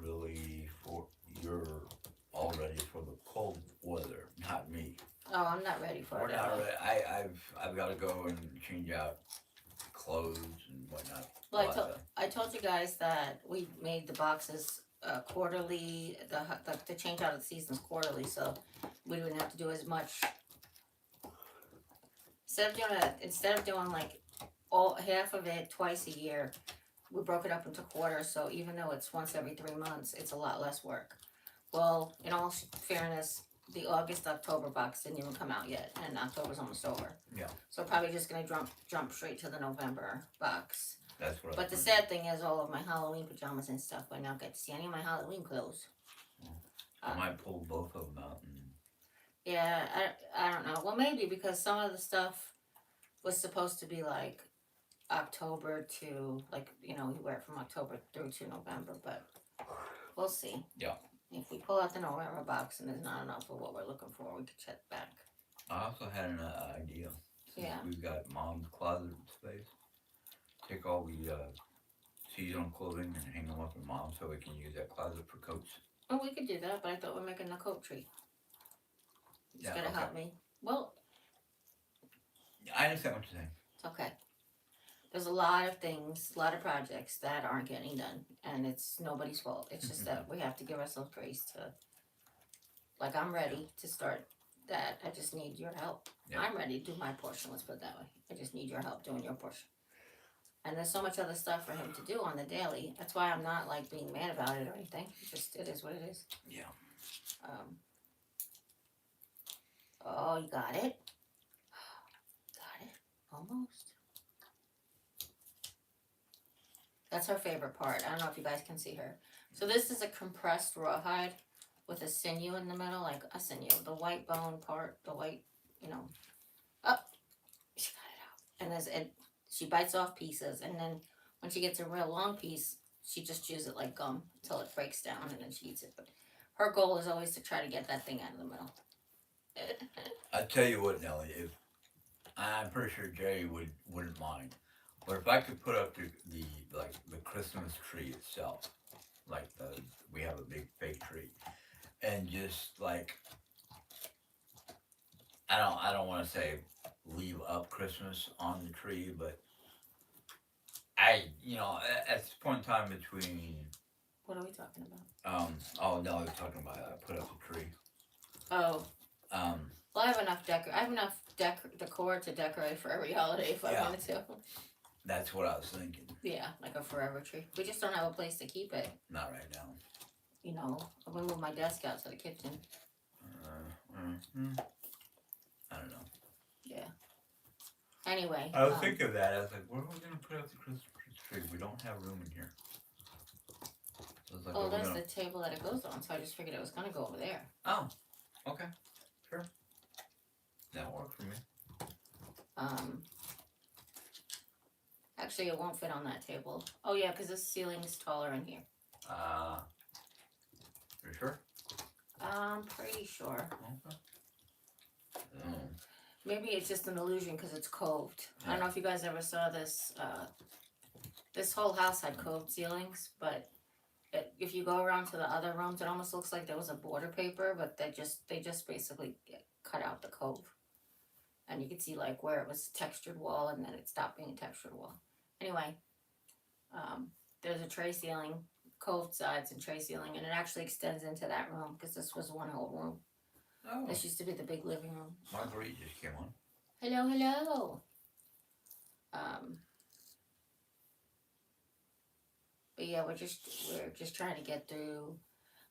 all ready for the cold weather, not me. Oh, I'm not ready for We're it. not ready. I've got to go and change out clothes and whatnot. Well, I told you guys that we made the boxes quarterly. The change out of the seasons quarterly, so we wouldn't have to do as much. Instead of doing like all half of it twice a year, we broke it up into quarters. So even though it's once every 3 months, it's a lot less work. Well, in all fairness, the August October box didn't even come out yet, and October's almost over. Yeah, So probably just gonna jump straight to the November box. that's what I But was the thinking. sad thing is, all of my Halloween pajamas and stuff, I now get to see any of my Halloween clothes. Well, I Uh, might pull both of them out and yeah, I don't know. Well, maybe because some of the stuff was supposed to be like October to like you wear it from October through to November, but we'll see. yeah. If we pull out the November box and there's not enough of what we're looking for, we could check back. I also had an idea. Since Yeah. we've got mom's closet space, take all the seasonal clothing and hang them up in mom so we can use that closet for coats. Oh, we could do that, but I thought we're making a coat tree. You just Yeah, gotta okay. help me. Well, I understand what you're saying. it's okay. There's a lot of things, a lot of projects that aren't getting done, and it's nobody's fault. It's just that we have to give ourselves grace to. Like I'm ready to start that. I just need your help. Yeah. I'm ready to do my portion. Let's put it that way. I just need your help doing your portion. And there's so much other stuff for him to do on the daily. That's why I'm not like being mad about it or anything. It is what it is. Yeah. Um, oh, you got it. Got it. Almost. That's her favorite part. I don't know if you guys can see her. So this is a compressed rawhide with a sinew in the middle, like a sinew, the white bone part, the white, up. She got it out. And she bites off pieces, and then when she gets a real long piece, she just chews it like gum until it breaks down, and then she eats it. But her goal is always to try to get that thing out of the middle. I tell you what, Nelly, if I'm pretty sure Jerry wouldn't mind, but if I could put up the like the Christmas tree itself, like we have a big fake tree, and just like I don't want to say leave up Christmas on the tree, but at this point in time between What are we talking about? oh no, I was talking about put up the tree. Oh, Um well, I have enough decor to decorate for every holiday if I Yeah. wanted to. that's what I was thinking. Yeah, like a forever tree. We just don't have a place to keep it. Not right now. I'm gonna move my desk out to the kitchen. I don't know. Yeah. Anyway. I was thinking of that. I was like, where are we gonna put up the Christmas tree? We don't have room in here. So I was like, Oh, where are we that's gonna... the table that it goes on, so I just figured it was gonna go over there. Oh, okay, sure. That'll work for me. Actually, it won't fit on that table. Oh yeah, because this ceiling's taller in here. You sure? I'm pretty sure. Okay. Oh. Maybe it's just an illusion because it's coved. I don't know if you guys ever saw this. This whole house had coved ceilings, but if you go around to the other rooms, it almost looks like there was a border paper, but they just basically cut out the cove, and you could see like where it was textured wall, and then it stopped being a textured wall. Anyway, there's a tray ceiling, coved sides and tray ceiling, and it actually extends into that room because this was one whole room. Oh. This used to be the big living room. Marguerite just came on. Hello, hello. But yeah, we're just trying to get through.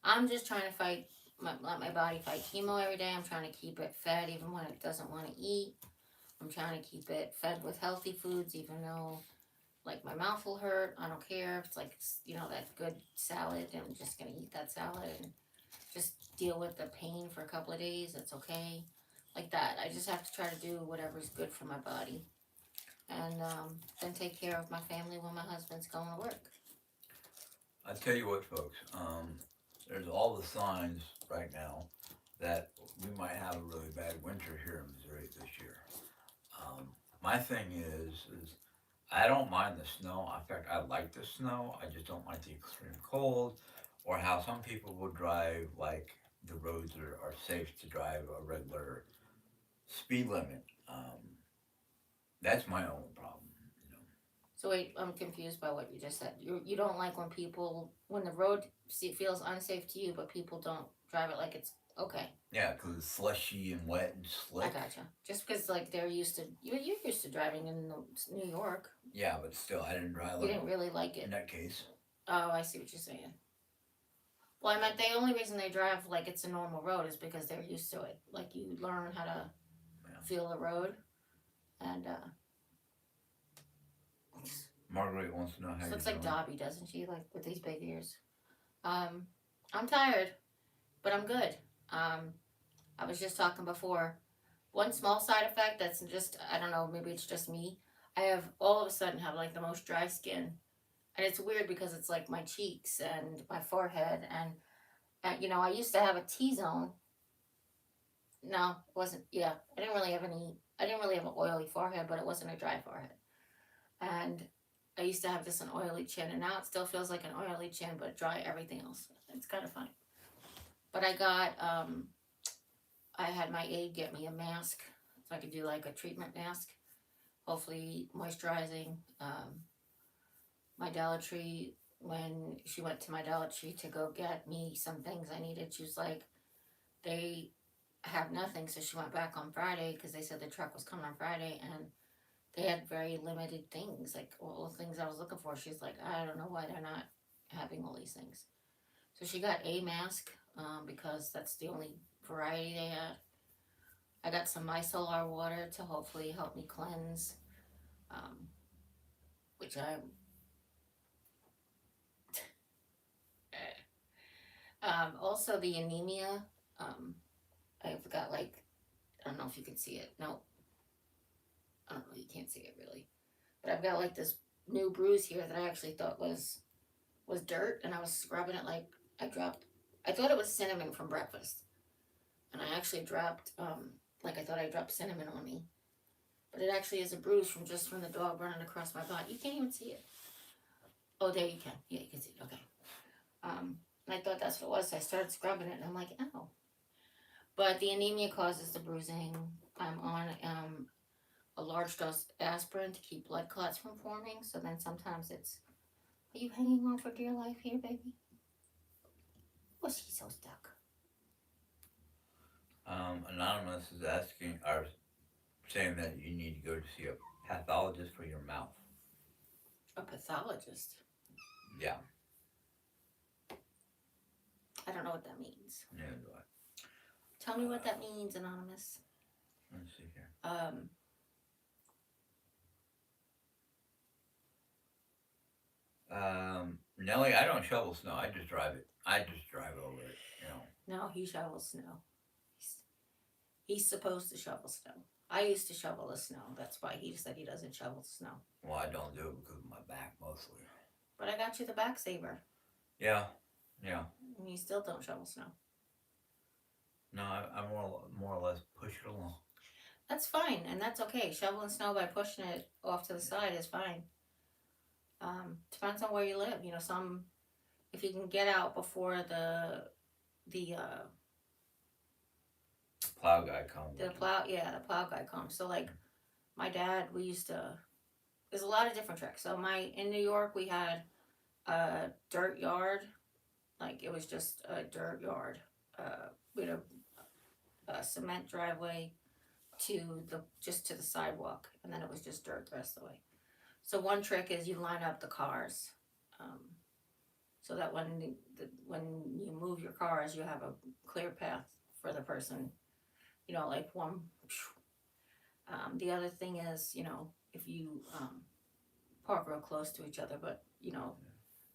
I'm just trying to let my body fight chemo every day. I'm trying to keep it fed even when it doesn't want to eat. I'm trying to keep it fed with healthy foods, even though like my mouth will hurt. I don't care if it's like that good salad. I'm just gonna eat that salad and just deal with the pain for a couple of days. It's okay, like that. I just have to try to do whatever's good for my body, and then take care of my family when my husband's going to work. I tell you what, folks. There's all the signs right now that we might have a really bad winter here in Missouri this year. My thing is I don't mind the snow. In fact, I like the snow. I just don't like the extreme cold, or how some people will drive like the roads are safe to drive a regular speed limit. That's my own problem. So wait, I'm confused by what you just said. You don't like when the road feels unsafe to you, but people don't drive it like it's okay. Yeah, because it's slushy and wet and I slick. gotcha. Just because like they're used to you're used to driving in New York. Yeah, but still, I didn't drive You like didn't really like it. in that case. Oh, I see what you're saying. Well, I meant the only reason they drive like it's a normal road is because they're used to it. Like you learn how to Yeah. feel the road, and Marguerite wants to know how she you're looks like doing. Dobby, doesn't she? Like with these big ears. Um, I'm tired, but I'm good. Um, I was just talking before. One small side effect that's just I don't know, maybe it's just me. I have all of a sudden have like the most dry skin, and it's weird because it's like my cheeks and my forehead, and you know I used to have a T zone. No, it wasn't. Yeah, I didn't really have any. I didn't really have an oily forehead, but it wasn't a dry forehead. And I used to have just an oily chin, and now it still feels like an oily chin, but dry everything else. It's kind of funny. But I had my aide get me a mask so I could do like a treatment mask, hopefully moisturizing. My Dollar Tree, when she went to my Dollar Tree to go get me some things I needed, she was like, they have nothing. So she went back on Friday because they said the truck was coming on Friday and they had very limited things, like all the things I was looking for. She's like, I don't know why they're not having all these things. So she got a mask because that's the only variety they had. I got some micellar water to hopefully help me cleanse, um, which I also the anemia. Um, I've got like I don't know if you can see it. No, I don't know. You can't see it really, but I've got like this new bruise here that I actually thought was dirt, and I was scrubbing it like I dropped. I thought it was cinnamon from breakfast, and I actually dropped like I thought I dropped cinnamon on me, but it actually is a bruise from just from the dog running across my body. You can't even see it. Oh, there you can. Yeah, you can see it. Okay. And I thought that's what it was. So I started scrubbing it, and I'm like, oh. But the anemia causes the bruising. I'm on a large dose aspirin to keep blood clots from forming. So then sometimes it's, are you hanging on for dear life here, baby? Was he so stuck? Anonymous is asking, or saying that you need to go to see a pathologist for your mouth. A pathologist. Yeah, I don't know what that means. neither do I. Tell me what that means, Anonymous. Let's see here. Nelly, I don't shovel snow. I just drive it. I just drive over it. You know. No, he shovels snow. He's, he's supposed to shovel snow. I used to shovel the snow. That's why he said he doesn't shovel snow. Well, I don't do it because of my back mostly. But I got you the back saver. Yeah, yeah. And you still don't shovel snow. No, I more or less push it along. That's fine, and that's okay. Shoveling snow by pushing it off to the side is fine. Depends on where you live. You know, some if you can get out before the Plow guy comes. the plow guy comes. So like my dad, we used to. There's a lot of different tricks. So in New York we had a dirt yard, like it was just a dirt yard. We had a cement driveway to the just to the sidewalk, and then it was just dirt the rest of the way. So one trick is you line up the cars, um, so that when you move your cars, you have a clear path for the person. You know, like one. The other thing is, you know, if you park real close to each other, but you know,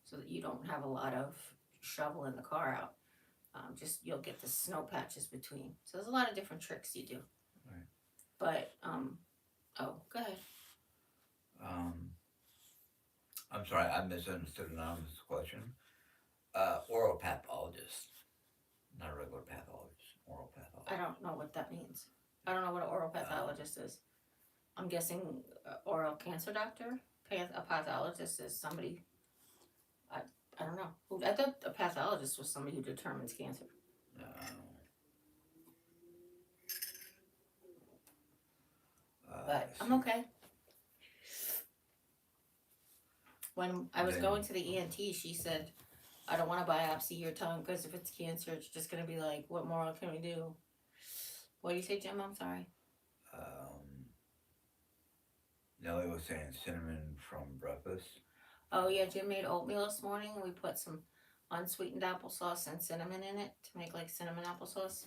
so that you don't have a lot of shoveling the car out. Just you'll get the snow patches between. So there's a lot of different tricks you do. Right. But oh, go ahead. I'm sorry, I misunderstood Anonymous' question. Oral pathologist, not a regular pathologist. Oral pathologist. I don't know what that means. I don't know what an oral pathologist is. I'm guessing oral cancer doctor. A pathologist is somebody. I I don't know. I thought a pathologist was somebody who determines cancer. But I'm okay. When I was going to the ENT, she said, I don't want to biopsy your tongue because if it's cancer, it's just going to be like, what more can we do? What do you say, Jim? I'm sorry. Nelly was saying cinnamon from breakfast. Oh, yeah, Jim made oatmeal this morning. We put some unsweetened applesauce and cinnamon in it to make like cinnamon applesauce.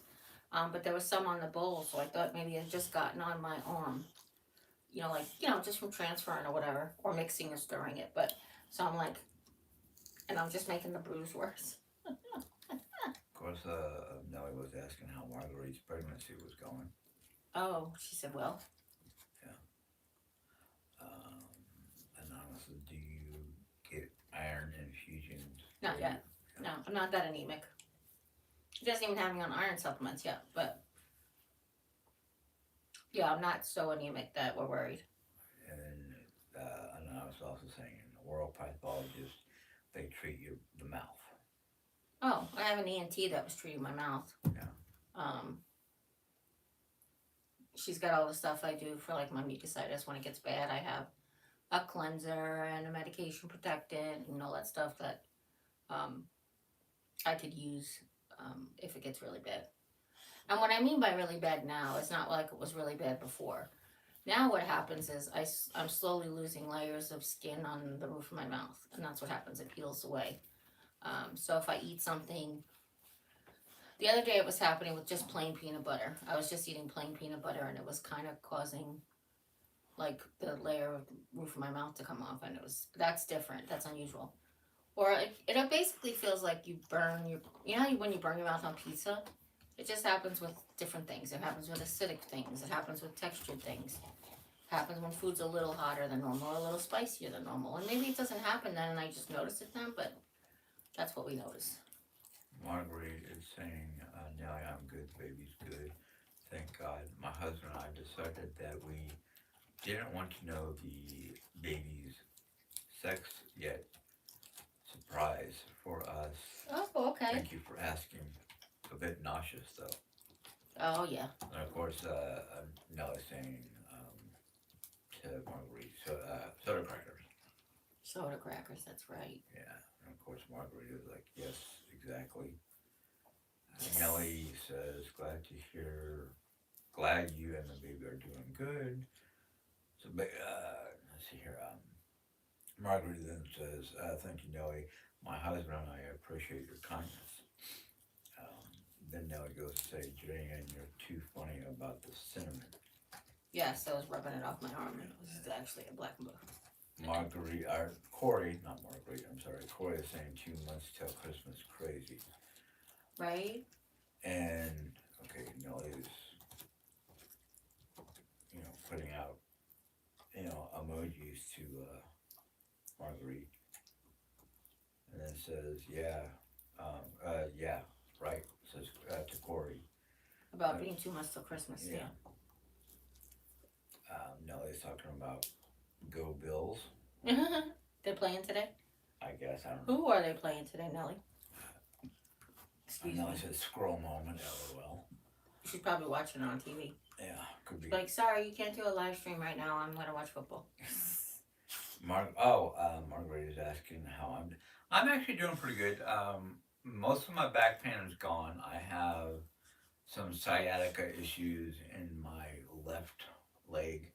But there was some on the bowl, so I thought maybe it had just gotten on my arm. Like, just from transferring or whatever, or mixing or stirring it. But, so I'm like, and I'm just making the bruise worse. Of course, Nellie was asking how Marguerite's pregnancy was going. Oh, she said, well, Yeah. Um, Anonymously, do you get iron infusions? not yet. No, I'm not that anemic. She doesn't even have me on iron supplements yet, but yeah, I'm not so anemic that we're worried. And I was also saying, an oral pathologist, they treat the mouth. Oh, I have an ENT that was treating my mouth. Yeah. Um, she's got all the stuff I do for like my mucositis when it gets bad. I have a cleanser and a medication protectant and all that stuff that um, I could use if it gets really bad. And what I mean by really bad now, it's not like it was really bad before. Now what happens is I'm slowly losing layers of skin on the roof of my mouth, and that's what happens. It peels away. So if I eat something, the other day it was happening with just plain peanut butter. I was just eating plain peanut butter, and it was kind of causing like the layer of the roof of my mouth to come off, and that's different. That's unusual. Or it basically feels like you burn when you burn your mouth on pizza. It just happens with different things. It happens with acidic things. It happens with textured things. It happens when food's a little hotter than normal or a little spicier than normal. And maybe it doesn't happen then and I just notice it then, but that's what we notice. Marguerite is saying, Nellie, I'm good, the baby's good. Thank God. My husband and I decided that we didn't want to know the baby's sex yet. Surprise for us. Oh, okay. Thank you for asking. A bit nauseous though. Oh, yeah. And of course, Nellie's saying to Marguerite, soda crackers. Soda crackers, that's right. Yeah, and of course Marguerite is like, yes, exactly. Nellie says, glad you and the baby are doing good. So, let's see here. Marguerite then says, thank you, Nellie. My husband and I appreciate your kindness. Then Nellie goes to say, Jeri-Ann, you're too funny about the cinnamon. Yes, I was rubbing it off my arm and it was actually a black and blue. Corey, not Marguerite, I'm sorry. Corey is saying 2 months till Christmas, crazy. Right? And, okay, Nellie's, putting out, emojis to Marguerite. And then says, yeah, right, says to Corey. About being 2 months till Christmas, yeah. Nellie's talking about Go Bills. They're playing today? I guess, I don't know. Who are they playing today, Nellie? Excuse me. Nellie says scroll moment, LOL. She's probably watching it on TV. Yeah, could be. Like, sorry, you can't do a live stream right now. I'm gonna watch football. Margaret is asking how I'm actually doing pretty good. Most of my back pain is gone. I have some sciatica issues in my left leg.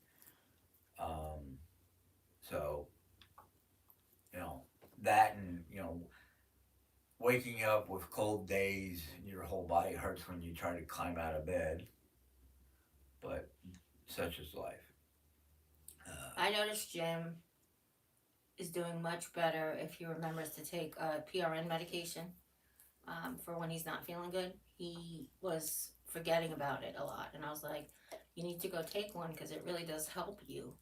So, that and, waking up with cold days, your whole body hurts when you try to climb out of bed. But such is life. I noticed Jim is doing much better if he remembers to take PRN medication for when he's not feeling good. He was forgetting about it a lot, and I was like, you need to go take one because it really does help you.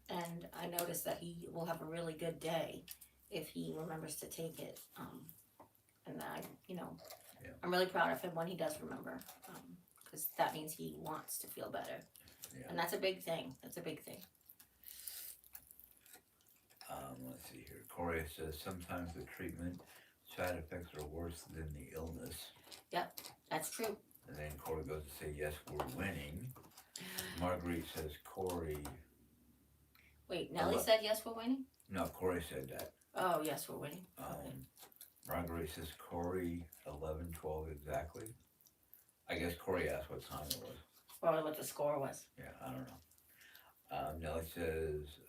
And I noticed that he will have a really good day if he remembers to take it. And I'm really proud of him when he does remember, because that means he wants to feel better. Yeah. And that's a big thing. That's a big thing. Let's see here. Corey says sometimes the treatment side effects are worse than the illness. Yep, that's true. And then Corey goes to say, yes, we're winning. Marguerite says, Corey. Wait, Nellie said yes, we're winning? No, Corey said that. Oh, yes, we're winning. Okay. Marguerite says, Corey, 11:12 exactly. I guess Corey asked what time it was. Or what the score was. Yeah, I don't know. Nellie says,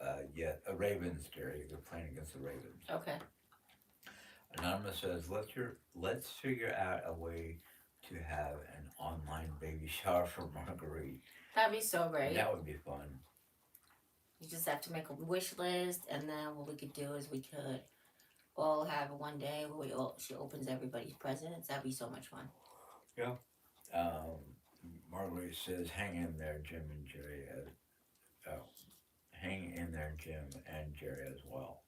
Ravens, Jerry. They're playing against the Ravens. Okay. Anonymous says, let's figure out a way to have an online baby shower for Marguerite. That'd be so great. That would be fun. You just have to make a wish list, and then what we could do is we could all have one day where she opens everybody's presents. That'd be so much fun. Yeah. Um, Marguerite says, hang in there, Jim and Jerry. Oh, hang in there, Jim and Jerry as well.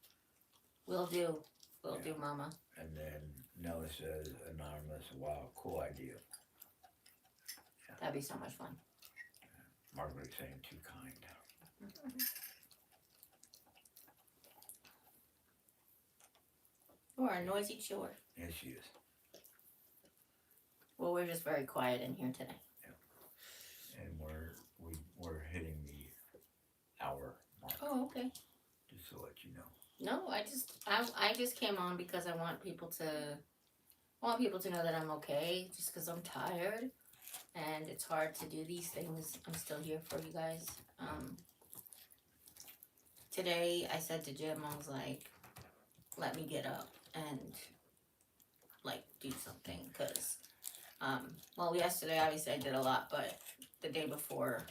We'll do. We'll Yeah. do, Mama. And then Nellie says, anonymous, wow, cool idea. That'd be so much fun. Marguerite saying, too kind. We're a noisy chore. Yes, she is. Well, we're just very quiet in here today. And we're hitting the hour mark. Oh, okay. Just to let you know. No, I just came on because I want people to know that I'm okay, just because I'm tired and it's hard to do these things. I'm still here for you guys. Today I said to Jim, I was like, let me get up and like do something, because well, yesterday obviously I did a lot, but the day before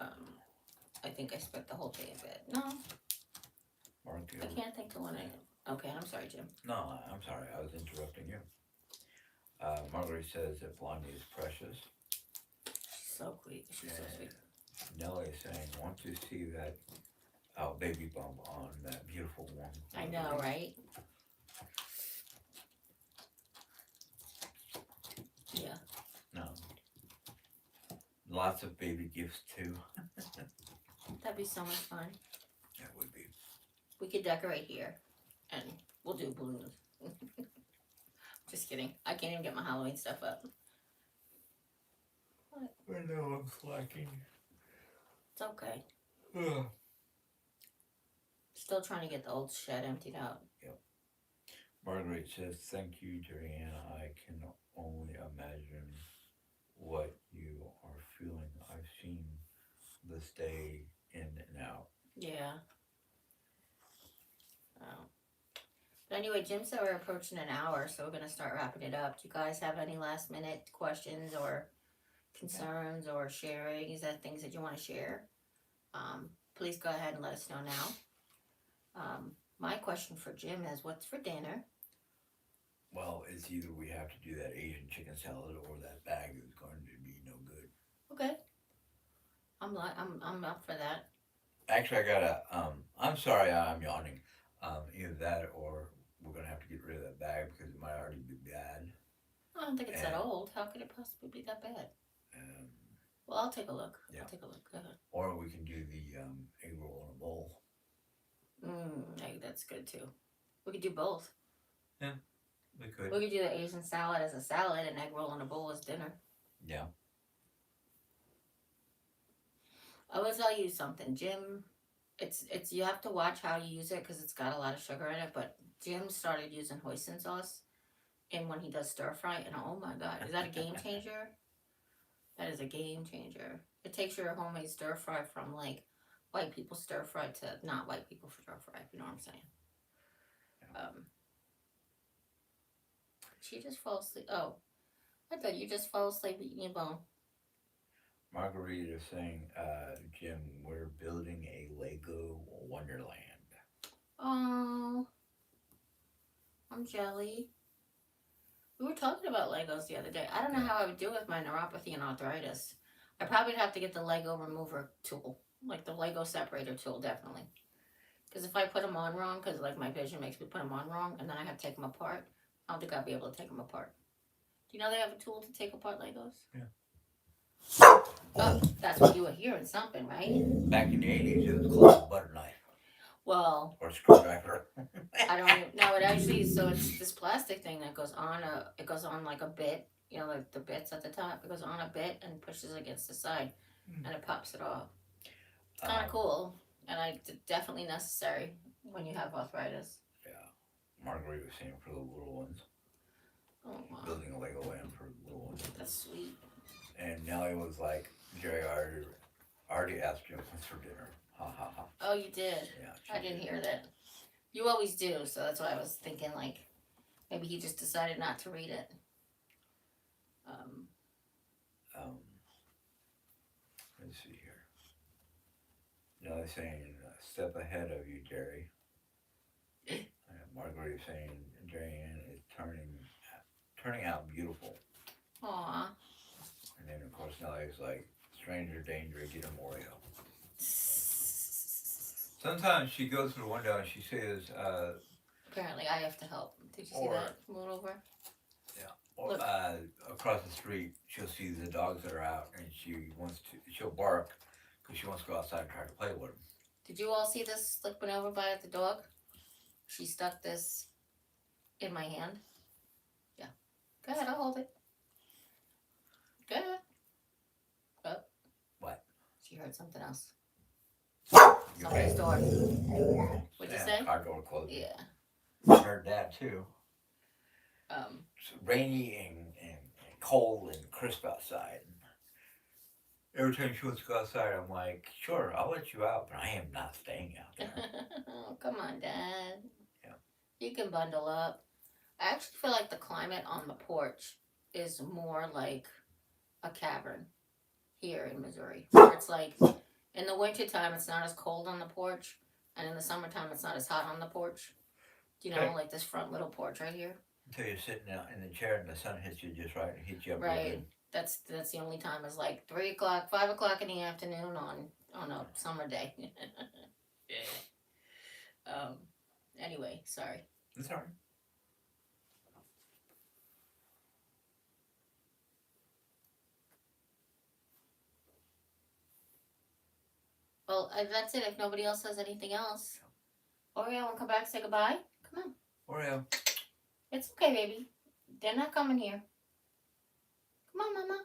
I think I spent the whole day in bed. No, Mark, I can't think to when I. Okay, I'm sorry, Jim. No, I'm sorry. I was interrupting you. Marguerite says that Blondie is precious. She's so sweet. She's so sweet. Nellie is saying, want to see that baby bump on that beautiful one. I know, right? Yeah. No. Lots of baby gifts too. That'd be so much fun. That would be. We could decorate here, and we'll do balloons. Just kidding. I can't even get my Halloween stuff up. What? I know I'm slacking. It's okay. Still trying to get the old shed emptied out. Yep. Marguerite says, thank you, Jeri-Ann. I can only imagine what you are feeling. I've seen this day in and out. Yeah. Oh. But anyway, Jim said we're approaching an hour, so we're going to start wrapping it up. Do you guys have any last minute questions or concerns or sharing? Is that things that you want to share? Please go ahead and let us know now. My question for Jim is, what's for dinner? Well, it's either we have to do that Asian chicken salad or that bag is going to be no good. Okay. I'm up for that. Actually, I gotta, I'm sorry I'm yawning. Either that or we're gonna have to get rid of that bag because it might already be bad. I don't think it's that old. How could it possibly be that bad? Well, I'll take a look. Yeah. I'll take a look. Go ahead. Or we can do the egg roll in a bowl. That's good too. We could do both. Yeah, we could. We could do the Asian salad as a salad and egg roll in a bowl as dinner. Yeah. I will tell you something, Jim. It's you have to watch how you use it because it's got a lot of sugar in it. But Jim started using hoisin sauce, and when he does stir fry, and oh my God, is that a game changer? That is a game changer. It takes your homemade stir fry from like white people stir fry to not white people stir fry. You know what I'm saying? Yeah. She just fell asleep. Oh, I thought you just fell asleep eating your bone. Marguerite is saying, Jim, we're building a Lego Wonderland. Oh, I'm jelly. We were talking about Legos the other day. I don't know how I would do with my neuropathy and arthritis. I probably would have to get the Lego remover tool, like the Lego separator tool, definitely. Because if I put them on wrong, because like my vision makes me put them on wrong, and then I have to take them apart, I don't think I'd be able to take them apart. Do you know they have a tool to take apart Legos? Yeah. Oh, that's what you were hearing, something, right? Back in the 80s, it was called a butter knife. Well, or screwdriver. I don't even know. It actually, so it's this plastic thing that goes on it goes on like a bit, you know, like the bits at the top. It goes on a bit and pushes against the side, and it pops it off. It's kind of cool, and definitely necessary when you have arthritis. Yeah, Marguerite was saying for the little ones. Oh wow, Building a Lego land for little ones. that's sweet. And Nellie was like, Jerry already asked Jim what's for dinner. Ha ha ha. Oh, you did? Yeah. I didn't hear that. You always do, so that's why I was thinking like Maybe he just decided not to read it. Um, Um, let's see here. No, they're saying a step ahead of you, Jerry. Margaret is saying Jeri-Ann is turning out beautiful. aw. And then of course Nellie's like, stranger danger, get him Oreo. Sometimes she goes through the window and she says, Apparently, I have to help. Did you see or that? Move over. yeah, or Look. across the street she'll see the dogs that are out and she'll bark because she wants to go outside and try to play with them. Did you all see this slipping over by the dog? She stuck this in my hand. Yeah. Go ahead, I'll hold it. Go ahead. Oh. What? She heard something else. Somebody's door. What'd you say? Car door closed. Yeah. I heard that too. It's rainy and cold and crisp outside. Every time she wants to go outside, I'm like, sure, I'll let you out, but I am not staying out there. Oh, come on, Dad. Yeah. You can bundle up. I actually feel like the climate on the porch is more like a cavern here in Missouri. Where it's like, in the wintertime, it's not as cold on the porch, and in the summertime, it's not as hot on the porch. You know, Okay. like this front little porch right here. Until you're sitting out in the chair and the sun hits you just right and hits you up Right. real good. That's the only time is like 3 o'clock, 5 o'clock in the afternoon on a summer day. Anyway, sorry. It's alright. Well, that's it. If nobody else has anything else. Oreo, want to come back and say goodbye? Come on. Oreo. It's okay, baby. They're not coming here. Come on, Mama.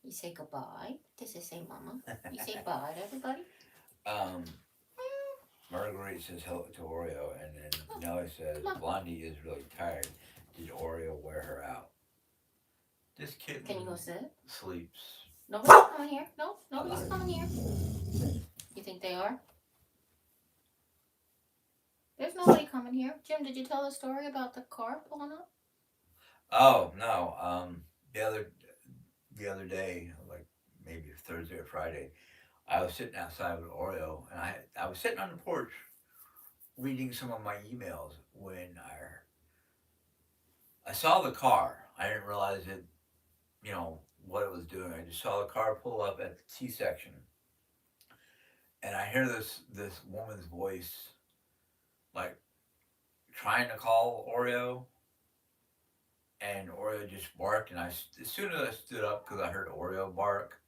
You say goodbye. Does it say Mama? You say bye to everybody? Marguerite says hello to Oreo, and then Nellie says Blondie is really tired. Did Oreo wear her out? This kitten Can you go sit? sleeps. Nobody's coming here. No, nobody's coming here. You think they are? There's nobody coming here. Jim, did you tell the story about the car pulling up? Oh no. The other day, like maybe Thursday or Friday, I was sitting outside with Oreo, and I was sitting on the porch reading some of my emails when I saw the car. I didn't realize it, what it was doing. I just saw the car pull up at the T section, and I hear this woman's voice, like trying to call Oreo, and Oreo just barked. And as soon as I stood up because I heard Oreo bark,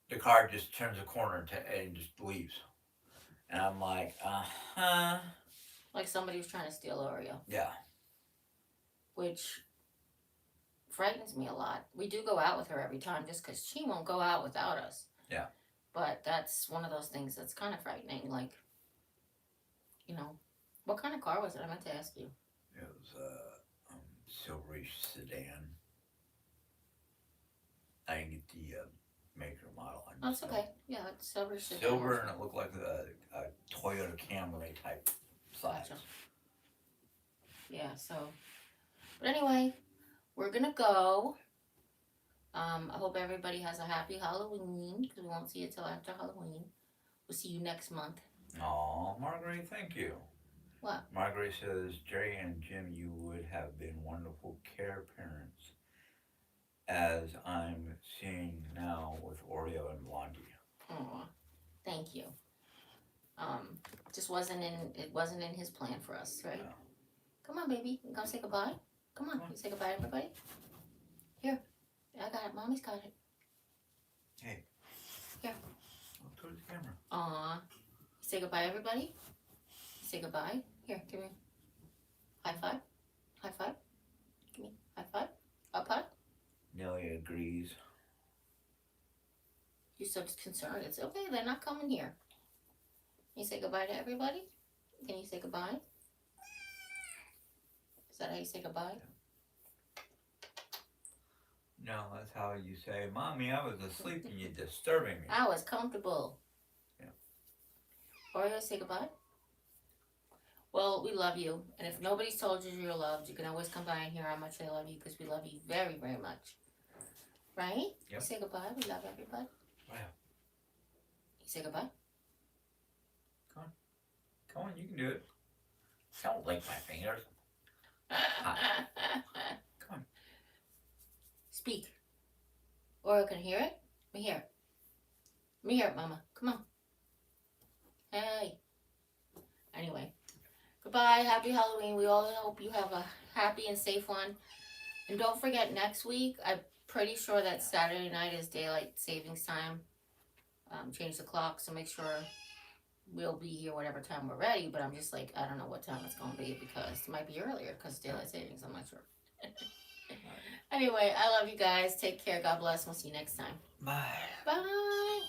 the car just turns a corner and just leaves. And I'm like, Like somebody was trying to steal Oreo. Yeah. Which frightens me a lot. We do go out with her every time just because she won't go out without us. Yeah. But that's one of those things that's kind of frightening. Like, what kind of car was it? I meant to ask you. It was a silverish sedan. I didn't get the maker model. Oh, it's okay. Yeah, it's silver sedan. Silver, and it looked like a Toyota Camry type size. Gotcha. Yeah, so. But anyway, we're going to go. I hope everybody has a happy Halloween, because we won't see you till after Halloween. We'll see you next month. Aw, Marguerite, thank you. What? Marguerite says, Jerry and Jim, you would have been wonderful care parents, as I'm seeing now with Oreo and Blondie. Aw, thank you. Just wasn't in his plan for us, right? No. Come on, baby. You gonna say goodbye? Come on. You say goodbye to everybody? Here. I got it. Mommy's got it. Hey. Here. Look towards the camera. Aw. You say goodbye, everybody? You say goodbye? Here, give me a high five. High five. Give me a high five. Up high. Nellie agrees. You're so concerned. It's okay. They're not coming here. You say goodbye to everybody? Can you say goodbye? Is that how you say goodbye? No, that's how you say, Mommy, I was asleep and you're disturbing me. I was comfortable. Yeah. Oreo, say goodbye. Well, we love you. And if nobody's told you you're loved, you can always come by and hear how much they love you because we love you very, very much. Right? Yep. Say goodbye. We love everybody. Wow. You say goodbye. Come on, you can do it. Don't lick my fingers. Come on. Speak. Or can hear it? Let me hear it. Let me hear it, Mama. Come on. Hey. Anyway. Goodbye. Happy Halloween. We all hope you have a happy and safe one. And don't forget, next week, I'm pretty sure that Saturday night is daylight savings time. Change the clock, so make sure we'll be here whatever time we're ready. But I'm just like, I don't know what time it's going to be because it might be earlier because daylight savings. I'm not sure. Anyway, I love you guys. Take care. God bless. We'll see you next time. Bye. Bye.